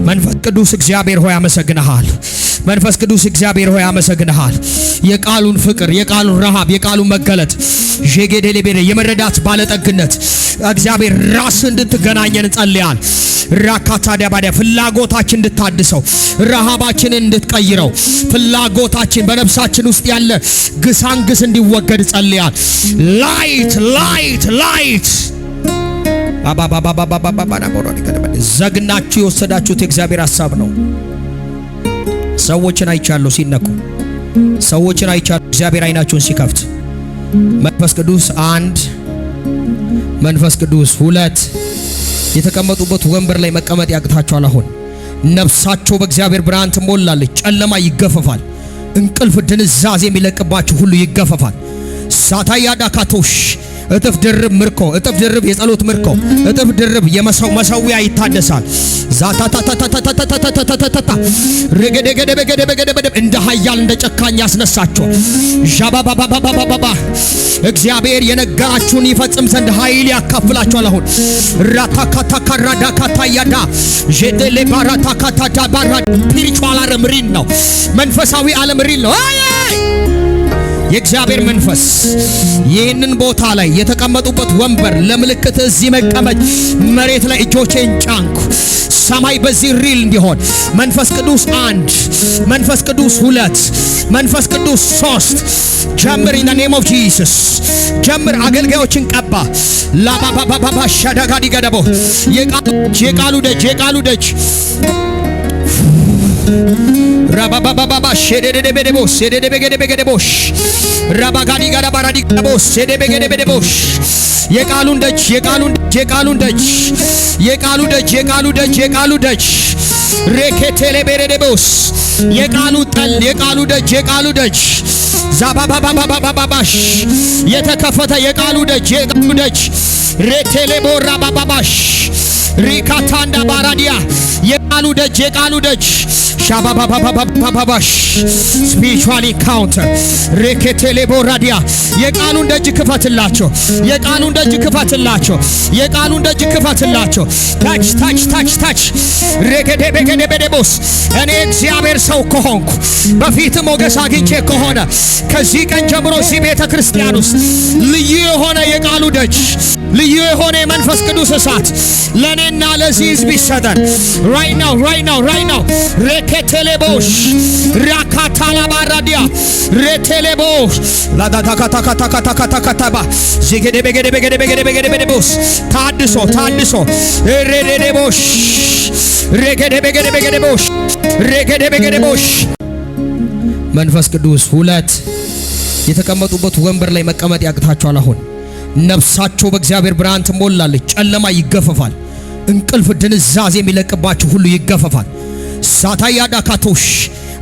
መንፈስ ቅዱስ እግዚአብሔር ሆይ አመሰግንሃል። የቃሉን ፍቅር፣ የቃሉን ረሃብ፣ የቃሉን መገለጥ ጄጌዴሌቤዴ የመረዳት ባለጠግነት እግዚአብሔር ራስ እንድትገናኘን ጸልያል። ራካታ ዳባዳ ፍላጎታችን እንድታድሰው፣ ረሃባችንን እንድትቀይረው፣ ፍላጎታችን በነፍሳችን ውስጥ ያለ ግሳንግስ እንዲወገድ ጸልያል። ላይት ዘግናችሁ የወሰዳችሁት የእግዚአብሔር ሐሳብ ነው። ሰዎችን አይቻለሁ ሲነኩ፣ ሰዎችን አይቻለሁ እግዚአብሔር አይናቸውን ሲከፍት። መንፈስ ቅዱስ 1 መንፈስ ቅዱስ 2 የተቀመጡበት ወንበር ላይ መቀመጥ ያቅታቸዋል። አሁን ነፍሳቸው በእግዚአብሔር ብርሃን ትሞላለች። ጨለማ ይገፈፋል። እንቅልፍ ድንዛዜ የሚለቅባችሁ ሁሉ ይገፈፋል። ሳታያዳካቶሽ እጥፍ ድርብ ምርኮ፣ እጥፍ ድርብ የጸሎት ምርኮ፣ እጥፍ ድርብ የመሰዊያ ይታደሳል። ዛታታታታታታታታታታ ረገደገደበገደበገደበ እንደ ኃያል እንደ ጨካኝ ያስነሳቸው። ዣባባባባባባ እግዚአብሔር የነገራችሁን ይፈጽም ዘንድ ኃይል ያካፍላችኋል። አሁን ራታካታካራዳካታያዳ ጄዴሌ ባራታካታዳ ባራ ስፒሪቹዋል ዓለም ሪል ነው። መንፈሳዊ ዓለም ሪል ነው። የእግዚአብሔር መንፈስ ይህንን ቦታ ላይ የተቀመጡበት ወንበር ለምልክት እዚህ መቀመጥ መሬት ላይ እጆቼን ጫንኩ። ሰማይ በዚህ ሪል እንዲሆን መንፈስ ቅዱስ 1 መንፈስ ቅዱስ 2 መንፈስ ቅዱስ 3 ጀምር። ኢን ዘ ኔም ኦፍ ጂሰስ ጀምር። አገልጋዮችን ቀባ። ላባባባባ ሻዳጋዲ ገደቦ የቃሉ ደጅ ራባባባባ ሸደደበደቦስ ሸደደበገደበገደቦሽ ራባጋዲ ጋዳ ባራዲ ገደቦስ ሸደደበገደበደቦሽ የቃሉን ደጅ ሬኬቴሌበረደቦስ የቃሉ ደጅ ዛባባባባባባሽ የተከፈተ የቃሉ ደጅ ሬቴሌቦራ ባባባሽ ሪካታንዳ ባራዲያ የቃሉ ደጅ ሻባባባባባባሽ ስፒሪቹዋል ኢንካውንተር ሬኬቴሌ ቦራዲያ የቃሉን ደጅ ክፈትላቸው። ታች ሬጌዴቤጌዴቤዴቦስ እኔ እግዚአብሔር ሰው ከሆንኩ በፊት ሞገስ አግኝቼ ከሆነ ከዚህ ቀን ጀምሮ እዚህ ቤተ ክርስቲያን ውስጥ ልዩ የሆነ የቃሉ ደጅ ልዩ የሆነ የመንፈስ ቅዱስ እሳት ለኔና ለዚህ ሕዝብ ይሰጠን። right now ሬኬቴሌቦሽ ራካታላ ባራዲያ ሬቴሌቦሽ ላዳታካታካታካታካታባ ዚጌዴቤጌዴቤጌዴቤጌዴቤጌዴቦስ ታድሶ ሬዴዴቦሽ ሬጌዴቤጌዴቤጌዴቦሽ መንፈስ ቅዱስ ሁለት የተቀመጡበት ወንበር ላይ መቀመጥ ያቅታቸዋል። አሁን ነፍሳቸው በእግዚአብሔር ብርሃን ትሞላለች። ጨለማ ይገፈፋል። እንቅልፍ ድንዛዜ የሚለቅባችሁ ሁሉ ይገፈፋል። ሳታያዳካቶሽ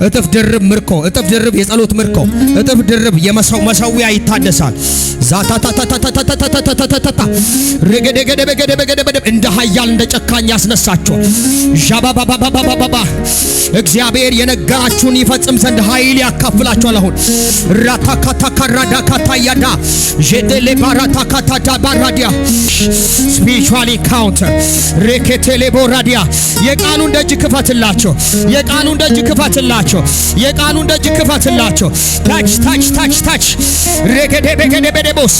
እጥፍ ድርብ ምርኮ፣ እጥፍ ድርብ የጸሎት ምርኮ፣ እጥፍ ድርብ የመሰዊያ ይታደሳል። ዛታታታታታታታታታታ ረገደገደበገደበገደበ እንደ ኃያል እንደ ጨካኝ ያስነሳቸዋል። ዣባባባባባባ እግዚአብሔር የነገራችሁን ይፈጽም ዘንድ ኃይል ያካፍላችኋል። አሁን ራታካታካራዳካታያዳ ጄዴሌ ባራታካታዳ ባራዲያ ስፒሪቹዋል ኢንካውንተር ሬኬቴሌ ቦራዲያ የቃሉን ደጅ ክፈትላቸው። ታች ሬጌዴቤጌዴቤዴቦስ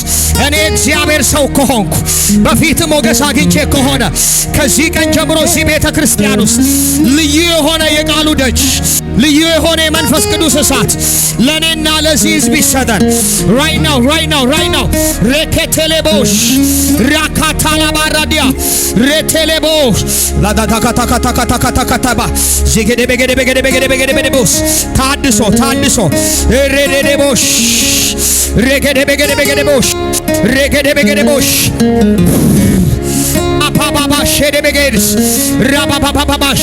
እኔ እግዚአብሔር ሰው ከሆንኩ በፊት ሞገስ አግኝቼ ከሆነ ከዚህ ቀን ጀምሮ እዚህ ቤተ ክርስቲያን ውስጥ ልዩ የሆነ የቃሉ ደጅ ልዩ የሆነ የመንፈስ ቅዱስ እሳት ለኔና ለዚህ ሕዝብ ይሰጠን። right now ሬኬቴሌቦሽ ራካታላ ባራዲያ ሬቴሌቦሽ ላዳታካታካታካታካታባ ዚጌዴቤጌዴቤጌዴቤጌዴቤጌዴቦስ ታድሶ ሬዴዴቦሽ ሬጌዴቤጌዴቤጌዴቦሽ አፓባባሽ ሄዴቤጌድስ ራባባባባሽ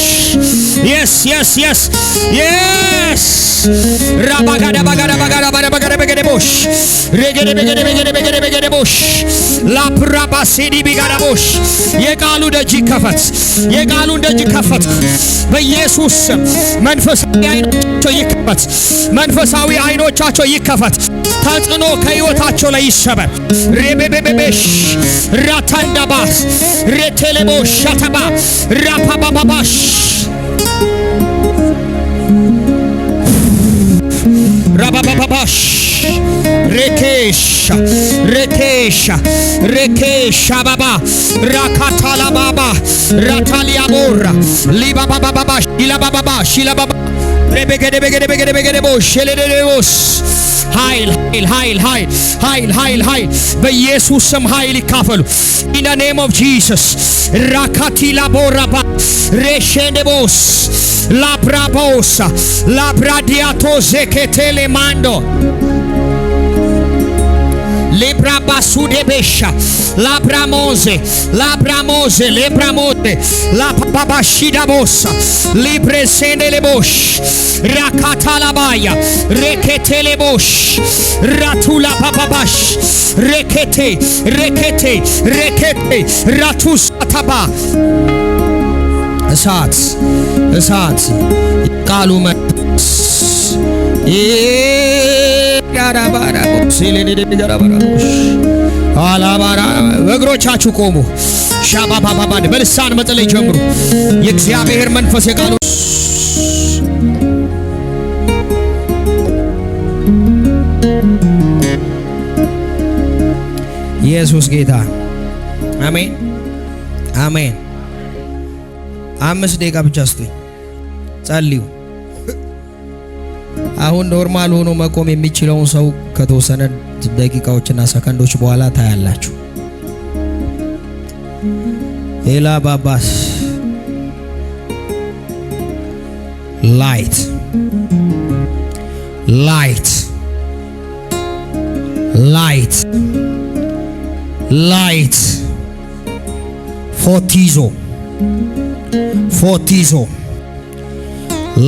yes ራባጋዳባጋዳባጋዳባጋዳባጋዳቦሽ ሬጌዴቤጌዴቤጌዴቤጌዴቦሽ ላፕራባሲዲ ቢጋዳቦሽ የቃሉ ደጅ ይከፈት። በኢየሱስ ስም መንፈሳዊ አይኖቻቸው ይከፈት። ተጽዕኖ ከሕይወታቸው ላይ ይሰበር። ሬቤቤቤሽ ራታንዳባስ ሬቴሌቦሽ ሻተባ ራፓባባባሽ ራባባባሽ ሬኬሻ ባባ ራካታላ ባባ ራታሊያቦራ ሊባባባባሽ ኢላባባባሽ ኢላባባ ሬቤጌዴቤጌዴቤጌዴቤጌዴቦሽ ሸሌዴቦስ ኃይል በኢየሱስ ስም ኃይል ይካፈሉ። in the name of Jesus ራካቲላ ቦራባ ሬሼዴቦስ ላብራቦሳ ላብራዲያቶ ዜኬቴሌ ማንዶ Lebrabasudebesha Labramoze Lapabashidabosa Libresendelebosh Rakatalabaya Reketelebosh Ratula Papabash Rekete Ratusataba እሳት ቃሉ መንፈስ በእግሮቻችሁ ቆሙ። ሻባባባባድ በልሳን መጸለይ ጀምሩ። የእግዚአብሔር መንፈስ የቃሉ ኢየሱስ ጌታ። አሜን አሜን። 5 ደቂቃ ብቻ ስጡኝ፣ ጸልዩ። አሁን ኖርማል ሆኖ መቆም የሚችለውን ሰው ከተወሰነ ደቂቃዎችና ሰከንዶች በኋላ ታያላችሁ። ኤላ ባባስ ላይት ፎቲዞ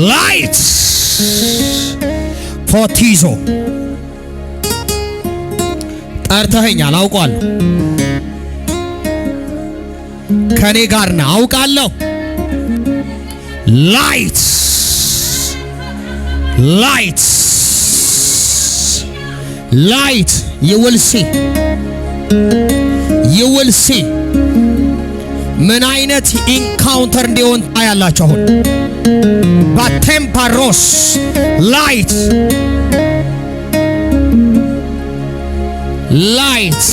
ላይት ፎቲዞ ጠርተኸኛል አውቋለሁ። ከኔ ጋር ነህ አውቃለሁ። ላይት ላይት ላይት you will see ምን አይነት ኢንካውንተር እንዲሆን ታያላችሁ። አሁን ባቴምፓሮስ ላይት ላይት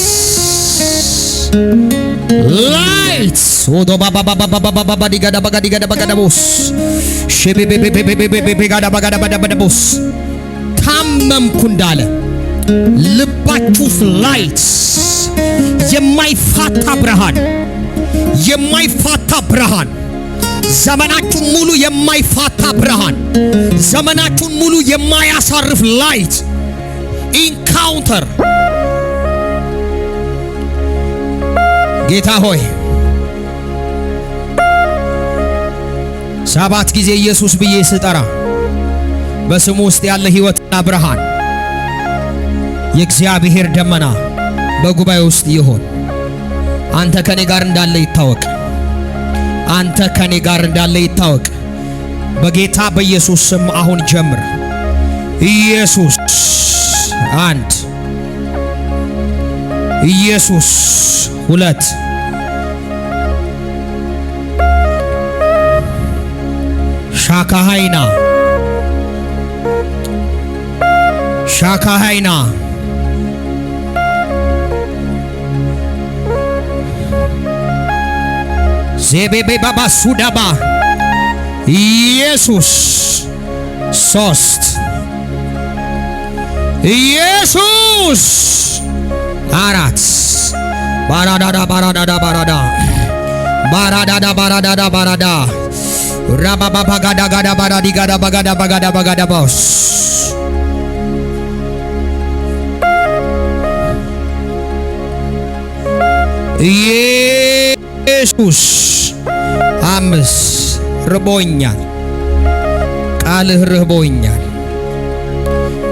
ላይት ወዶ ባባ ባባ ባባ ባባ ዲጋዳ ባጋ ዲጋዳ ባጋ ደቦስ ሸቤቤቤቤቤቤቤ ጋዳ ባጋ ዳባ ደቦስ ታመምኩ እንዳለ ልባችሁ ላይት የማይፋታ ብርሃን የማይፋታ ብርሃን ዘመናችሁን ሙሉ የማይፋታ ብርሃን ዘመናችሁን ሙሉ የማያሳርፍ ላይት ኢንካውንተር። ጌታ ሆይ 7 ጊዜ ኢየሱስ ብዬ ስጠራ በስሙ ውስጥ ያለ ሕይወትና ብርሃን የእግዚአብሔር ደመና በጉባኤ ውስጥ ይሆን። አንተ ከኔ ጋር እንዳለ ይታወቅ። አንተ ከኔ ጋር እንዳለ ይታወቅ። በጌታ በኢየሱስ ስም አሁን ጀምር። ኢየሱስ 1 ኢየሱስ 2 ሻካሃይና ሻካሃይና ዜቤቤ ባባ ሱዳባ ኢየሱስ 3 ኢየሱስ 4 ባራዳዳ ባራዳዳ ባራዳ ባራዳዳ ባራዳዳ ባራዳ ራባባ ጋዳ ጋዳ ባራዲ ጋዳ ባጋዳ ባጋዳ ባጋዳ ባስ ኢየሱስ 5 ርቦኛል። ቃልህ ርቦኛል።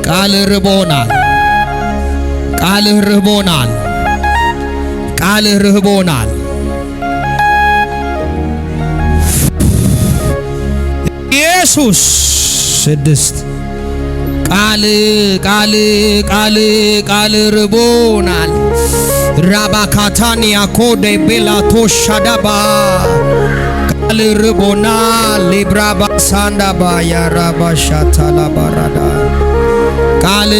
ቃልህ ርቦናል። ቃልህ ርቦናል። ቃልህ ርቦናል። ኢየሱስ 6 ቃል ርቦናል። ራባካታኒያ ኮደ ቤላቶ ሻዳባ ቃል ርቦናል። ሊብራባ ሳንዳባ ያራባ ሻታላ ባራዳ ቃል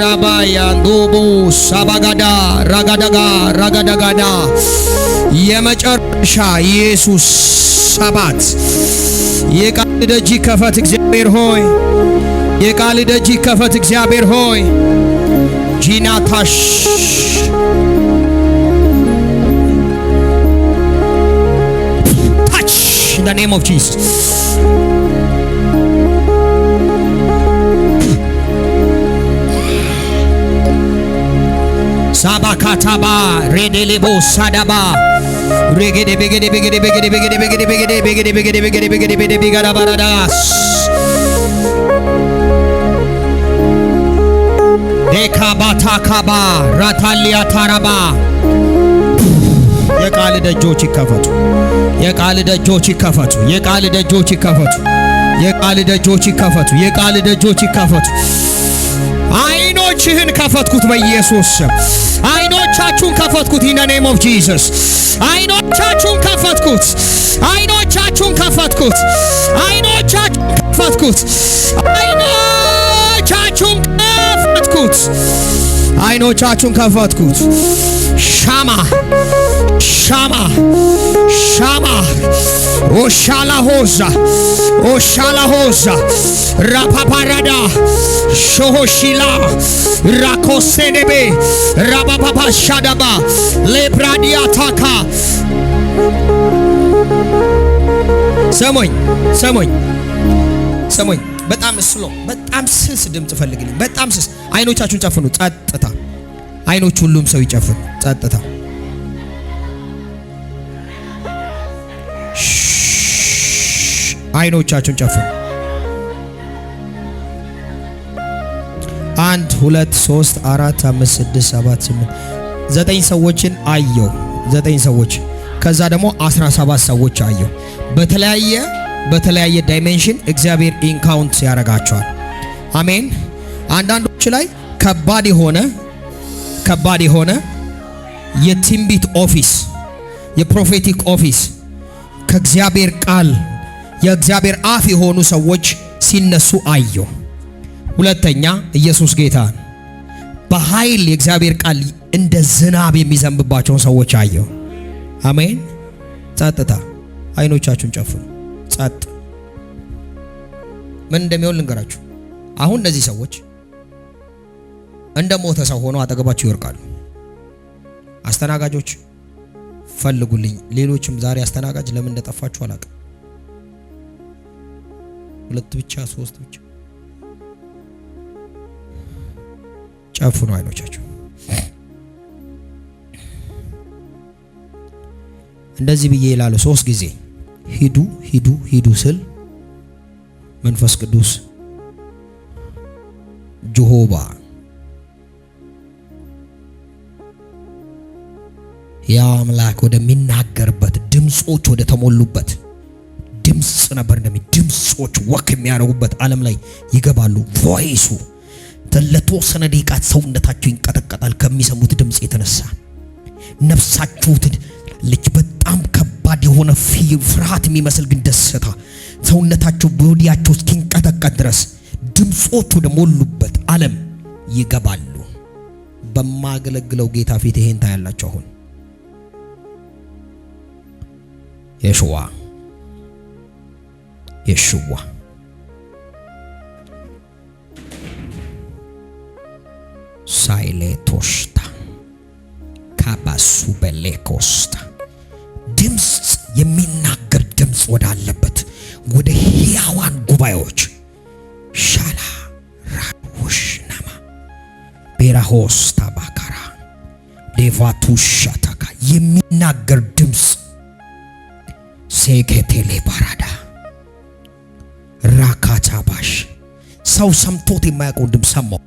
ራባያ ዶቦ ሳባጋዳ ራጋዳጋዳ የመጨረሻ ኢየሱስ 7 የቃል ደጅ ከፈት እግዚአብሔር ሆይ የቃል ደጅ ከፈት እግዚአብሔር ሆይ ጂናታሽ ታች in the name of Jesus ሳባካታባ ሬዴሌቦ ሳዳባ ሬጌዴ ቤጌዴ ቤጌዴ ቤጌዴ ቤጌዴ ቤጌዴ ቤጌዴ ቤጌዴ ቤጌዴ ቤጌዴ ቤጌዴ ቤጌዴ ቢጋዳ ባራዳስ ዴካባታካባ ራታሊያ ታራባ የቃል ደጆች ይከፈቱ። የቃል ደጆች ይከፈቱ። የቃል ደጆች ይከፈቱ። የቃል ደጆች ይከፈቱ። የቃል ደጆች ይከፈቱ። አይኖችህን ከፈትኩት በኢየሱስ ስም። አይኖቻችሁን ከፈትኩት in the name of Jesus። አይኖቻችሁን ከፈትኩት። አይኖቻችሁን ከፈትኩት። አይኖቻችሁን ከፈትኩት። አይኖቻችሁን ከፈትኩት። አይኖቻችሁን ከፈትኩት። ሻማ ሻማ ሻማ ኦሻላሆዛ ኦሻላሆዛ ራፓፓራዳ ሾሆሺላ ራኮሴኔቤ ራባባባ ሻዳባ ሌብራዲያታካ ሰሞኝ ሰሞኝ ሰሞኝ በጣም ስሎ በጣም ስስ ድምጽ ፈልግልኝ። በጣም ስስ አይኖቻችሁን ጨፍኑ። ጸጥታ። አይኖች ሁሉም ሰው ይጨፍን። ጸጥታ። አይኖቻችሁን ጨፍኑ። 1 2 3 4 5 6 7 8 9 ሰዎችን አየው። 9 ሰዎች ከዛ ደግሞ 17 ሰዎች አየሁ። በተለያየ ዳይሜንሽን እግዚአብሔር ኢንካውንት ያደርጋቸዋል። አሜን። አንዳንዶች ላይ ከባድ የሆነ የትንቢት ኦፊስ፣ የፕሮፌቲክ ኦፊስ ከእግዚአብሔር ቃል የእግዚአብሔር አፍ የሆኑ ሰዎች ሲነሱ አየሁ። ሁለተኛ ኢየሱስ ጌታ በኃይል የእግዚአብሔር ቃል እንደ ዝናብ የሚዘንብባቸውን ሰዎች አየሁ። አሜን። ጸጥታ፣ አይኖቻችሁን ጨፍኑ። ጸጥ። ምን እንደሚሆን ልንገራችሁ። አሁን እነዚህ ሰዎች እንደ ሞተ ሰው ሆነው አጠገባችሁ ይወርቃሉ። አስተናጋጆች ፈልጉልኝ። ሌሎችም ዛሬ አስተናጋጅ ለምን እንደጠፋችሁ አላውቅም። 2 ብቻ 3 ብቻ ጨፍኑ አይኖቻችሁ። እንደዚህ ብዬ ይላሉ 3 ጊዜ ሂዱ ሂዱ ሂዱ ስል መንፈስ ቅዱስ ጀሆባ ያ አምላክ ወደሚናገርበት ድምጾች ወደ ተሞሉበት ድምጽ ነበር ድምጾች ወክ የሚያደርጉበት ዓለም ላይ ይገባሉ። ቮይሱ ለተወሰነ ደቂቃ ሰውነታቸው ይንቀጠቀጣል ከሚሰሙት ድምጽ የተነሳ ነፍሳቸው ልጅ በጣም ከባድ የሆነ ፍርሃት የሚመስል ግን ደስታ ሰውነታቸው በወዲያቸው እስኪንቀጠቀጥ ድረስ ድምጾች ወደ ሞሉበት ዓለም ይገባሉ። በማገለግለው ጌታ ፊት ይሄን ታያላችሁ። አሁን የሽዋ ሳይሌቶሽታ ካባሱ በሌኮስታ ድምጽ የሚናገር ድምጽ ወዳለበት ወደ ሕያዋን ጉባኤዎች ሻላ ራውሽናማ ቤራሆስታ ባካራ ሌቫቱሻታካ የሚናገር ድምጽ ሴኬቴሌ ባራዳ ራካታባሽ ሰው ሰምቶት የማያውቀው ድምጽ ሰማው።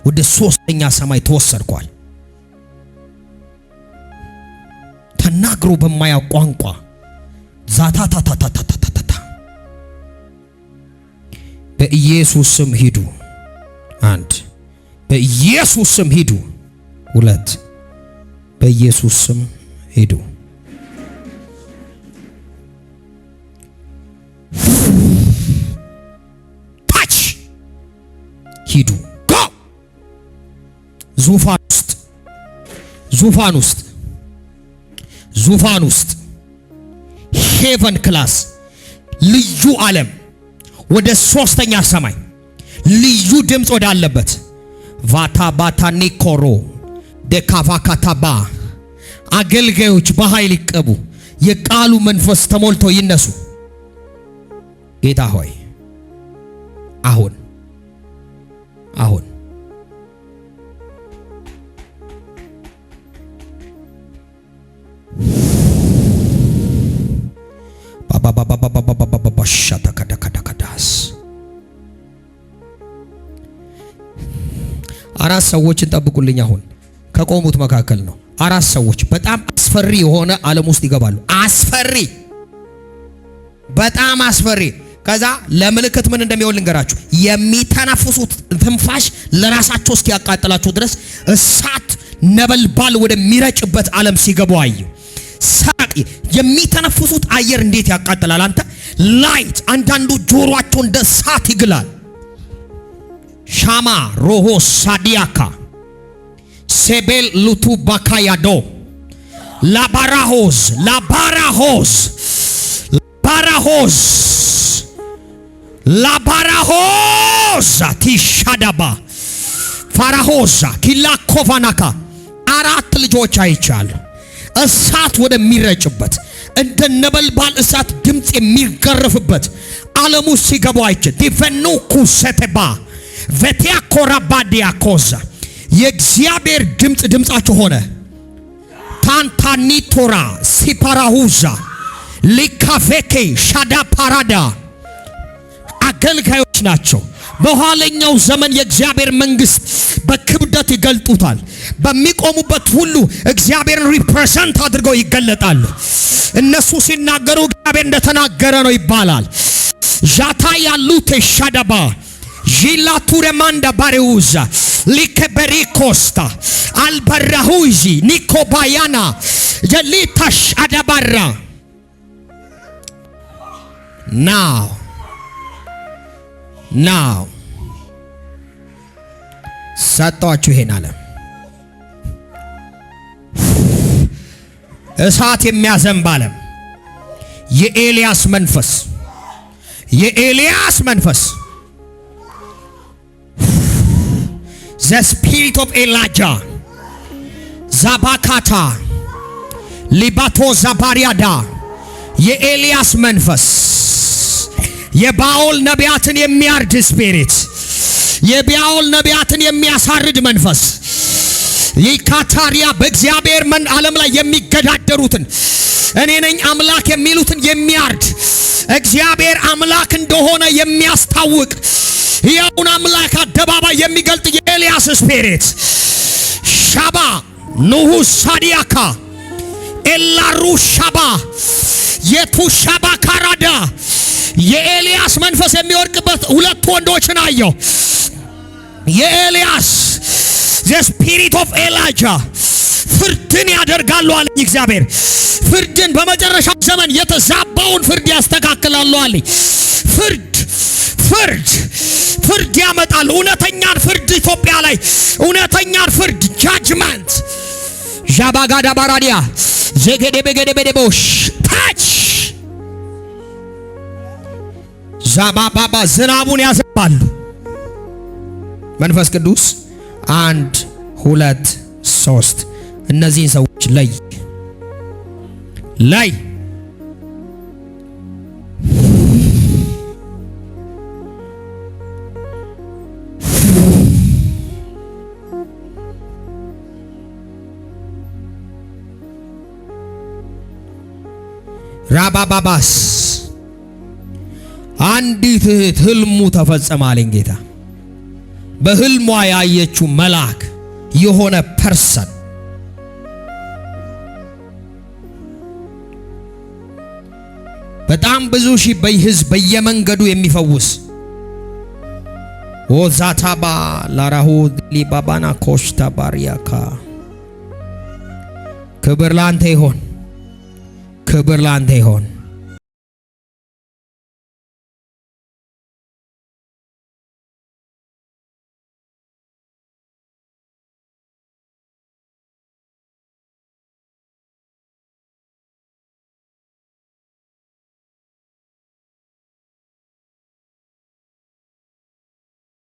ወደ 3ኛ ሰማይ ተወሰድኳል። ተናግሮ በማያውቅ ቋንቋ ዛታታታታታታታ በኢየሱስ ስም ሂዱ። 1 በኢየሱስ ስም ሂዱ። 2 በኢየሱስ ስም ሂዱ። ታች ሂዱ። ጎ ዙፋን ውስጥ ሄቨን ክላስ ልዩ ዓለም ወደ 3ኛ ሰማይ ልዩ ድምጽ ወዳለበት ቫታ ባታ ኒኮሮ ደካቫካታባ አገልጋዮች በኃይል ይቀቡ። የቃሉ መንፈስ ተሞልቶ ይነሱ። ጌታ ሆይ አሁን ሻታካዳካዳካዳስ 4 ሰዎችን ጠብቁልኝ። አሁን ከቆሙት መካከል ነው። 4 ሰዎች በጣም አስፈሪ የሆነ ዓለም ውስጥ ይገባሉ። በጣም አስፈሪ። ከዛ ለምልክት ምን እንደሚሆን ልንገራችሁ። የሚተነፍሱት ትንፋሽ ለራሳቸው እስኪያቃጥላቸው ድረስ እሳት ነበልባል ወደሚረጭበት ዓለም ሲገቡ አየሁ። የሚተነፍሱት አየር እንዴት ያቃጥላል! አንተ ላይት አንዳንዱ ጆሮአቸው እንደ እሳት ይግላል። ሻማ ሮሆ ሳዲያካ ሴቤል ሉቱ ባካያዶ ላባራሆዝ ቲሻዳባ ፋራሆዛ ኪላኮቫናካ 4 ልጆች አይቻል እሳት ወደሚረጭበት እንደ ነበልባል እሳት ድምጽ የሚገረፍበት ዓለሙ ሲገቡ አይቼ ዲቨኑኩ ሰተባ ቬቲያ ኮራባዲያ ኮዛ የእግዚአብሔር ድምጻቸው ሆነ። ታንታኒቶራ ሲፓራሁዛ ሊካቬኬ ሻዳ ፓራዳ አገልጋዮች ናቸው። በኋለኛው ዘመን የእግዚአብሔር መንግስት በክብደት ይገልጡታል። በሚቆሙበት ሁሉ እግዚአብሔርን ሪፕሬዘንት አድርገው ይገለጣሉ። እነሱ ሲናገሩ እግዚአብሔር እንደተናገረ ነው ይባላል። ዣታ ያሉት ሻዳባ ጂላቱረማንዳ ባሬውዛ ሊከበሪ ኮስታ አልበራሁዚ ኒኮባያና ጀሊታሽ አዳባራ ናው ሰጣችሁ ይሄን ዓለም እሳት የሚያዘንብ ዓለም የኤልያስ መንፈስ the spirit of Elijah ዛባካታ ሊባቶ ዛባሪያዳ የኤልያስ መንፈስ የባኦል ነቢያትን የሚያርድ ስፒሪት የባኦል ነቢያትን የሚያሳርድ መንፈስ ይካታሪያ በእግዚአብሔር ዓለም ላይ የሚገዳደሩትን እኔ ነኝ አምላክ የሚሉትን የሚያርድ እግዚአብሔር አምላክ እንደሆነ የሚያስታውቅ ያውን አምላክ አደባባይ የሚገልጥ የኤልያስ ስፒሪት ሻባ ኑሁ ሳዲያካ ኤላሩ ሻባ የቱ ሻባ ካራዳ የኤልያስ መንፈስ የሚወርቅበት ሁለት ወንዶችን አየሁ። የኤልያስ the spirit of Elijah ፍርድን ያደርጋሉ አለኝ እግዚአብሔር። ፍርድን በመጨረሻው ዘመን የተዛባውን ፍርድ ያስተካክላሉ አለኝ። ፍርድ ያመጣል። እውነተኛን ፍርድ ኢትዮጵያ ላይ እውነተኛን ፍርድ ጃጅመንት ዣባጋዳ ባራዲያ ዘገደበገደበደቦሽ ታች ዛባባባ ዝናቡን ያዘንባሉ። መንፈስ ቅዱስ 1 2 3 እነዚህን ሰዎች ለይ ራባባባስ አንዲት እህት ህልሙ ተፈጸመ አለኝ ጌታ። በህልሟ ያየችው መልአክ የሆነ ፐርሰን በጣም ብዙ ሺህ በህዝብ በየመንገዱ የሚፈውስ ወዛታባ ላራሁ ሊባባና ኮሽታ ባሪያካ ክብር ላንተ ይሆን።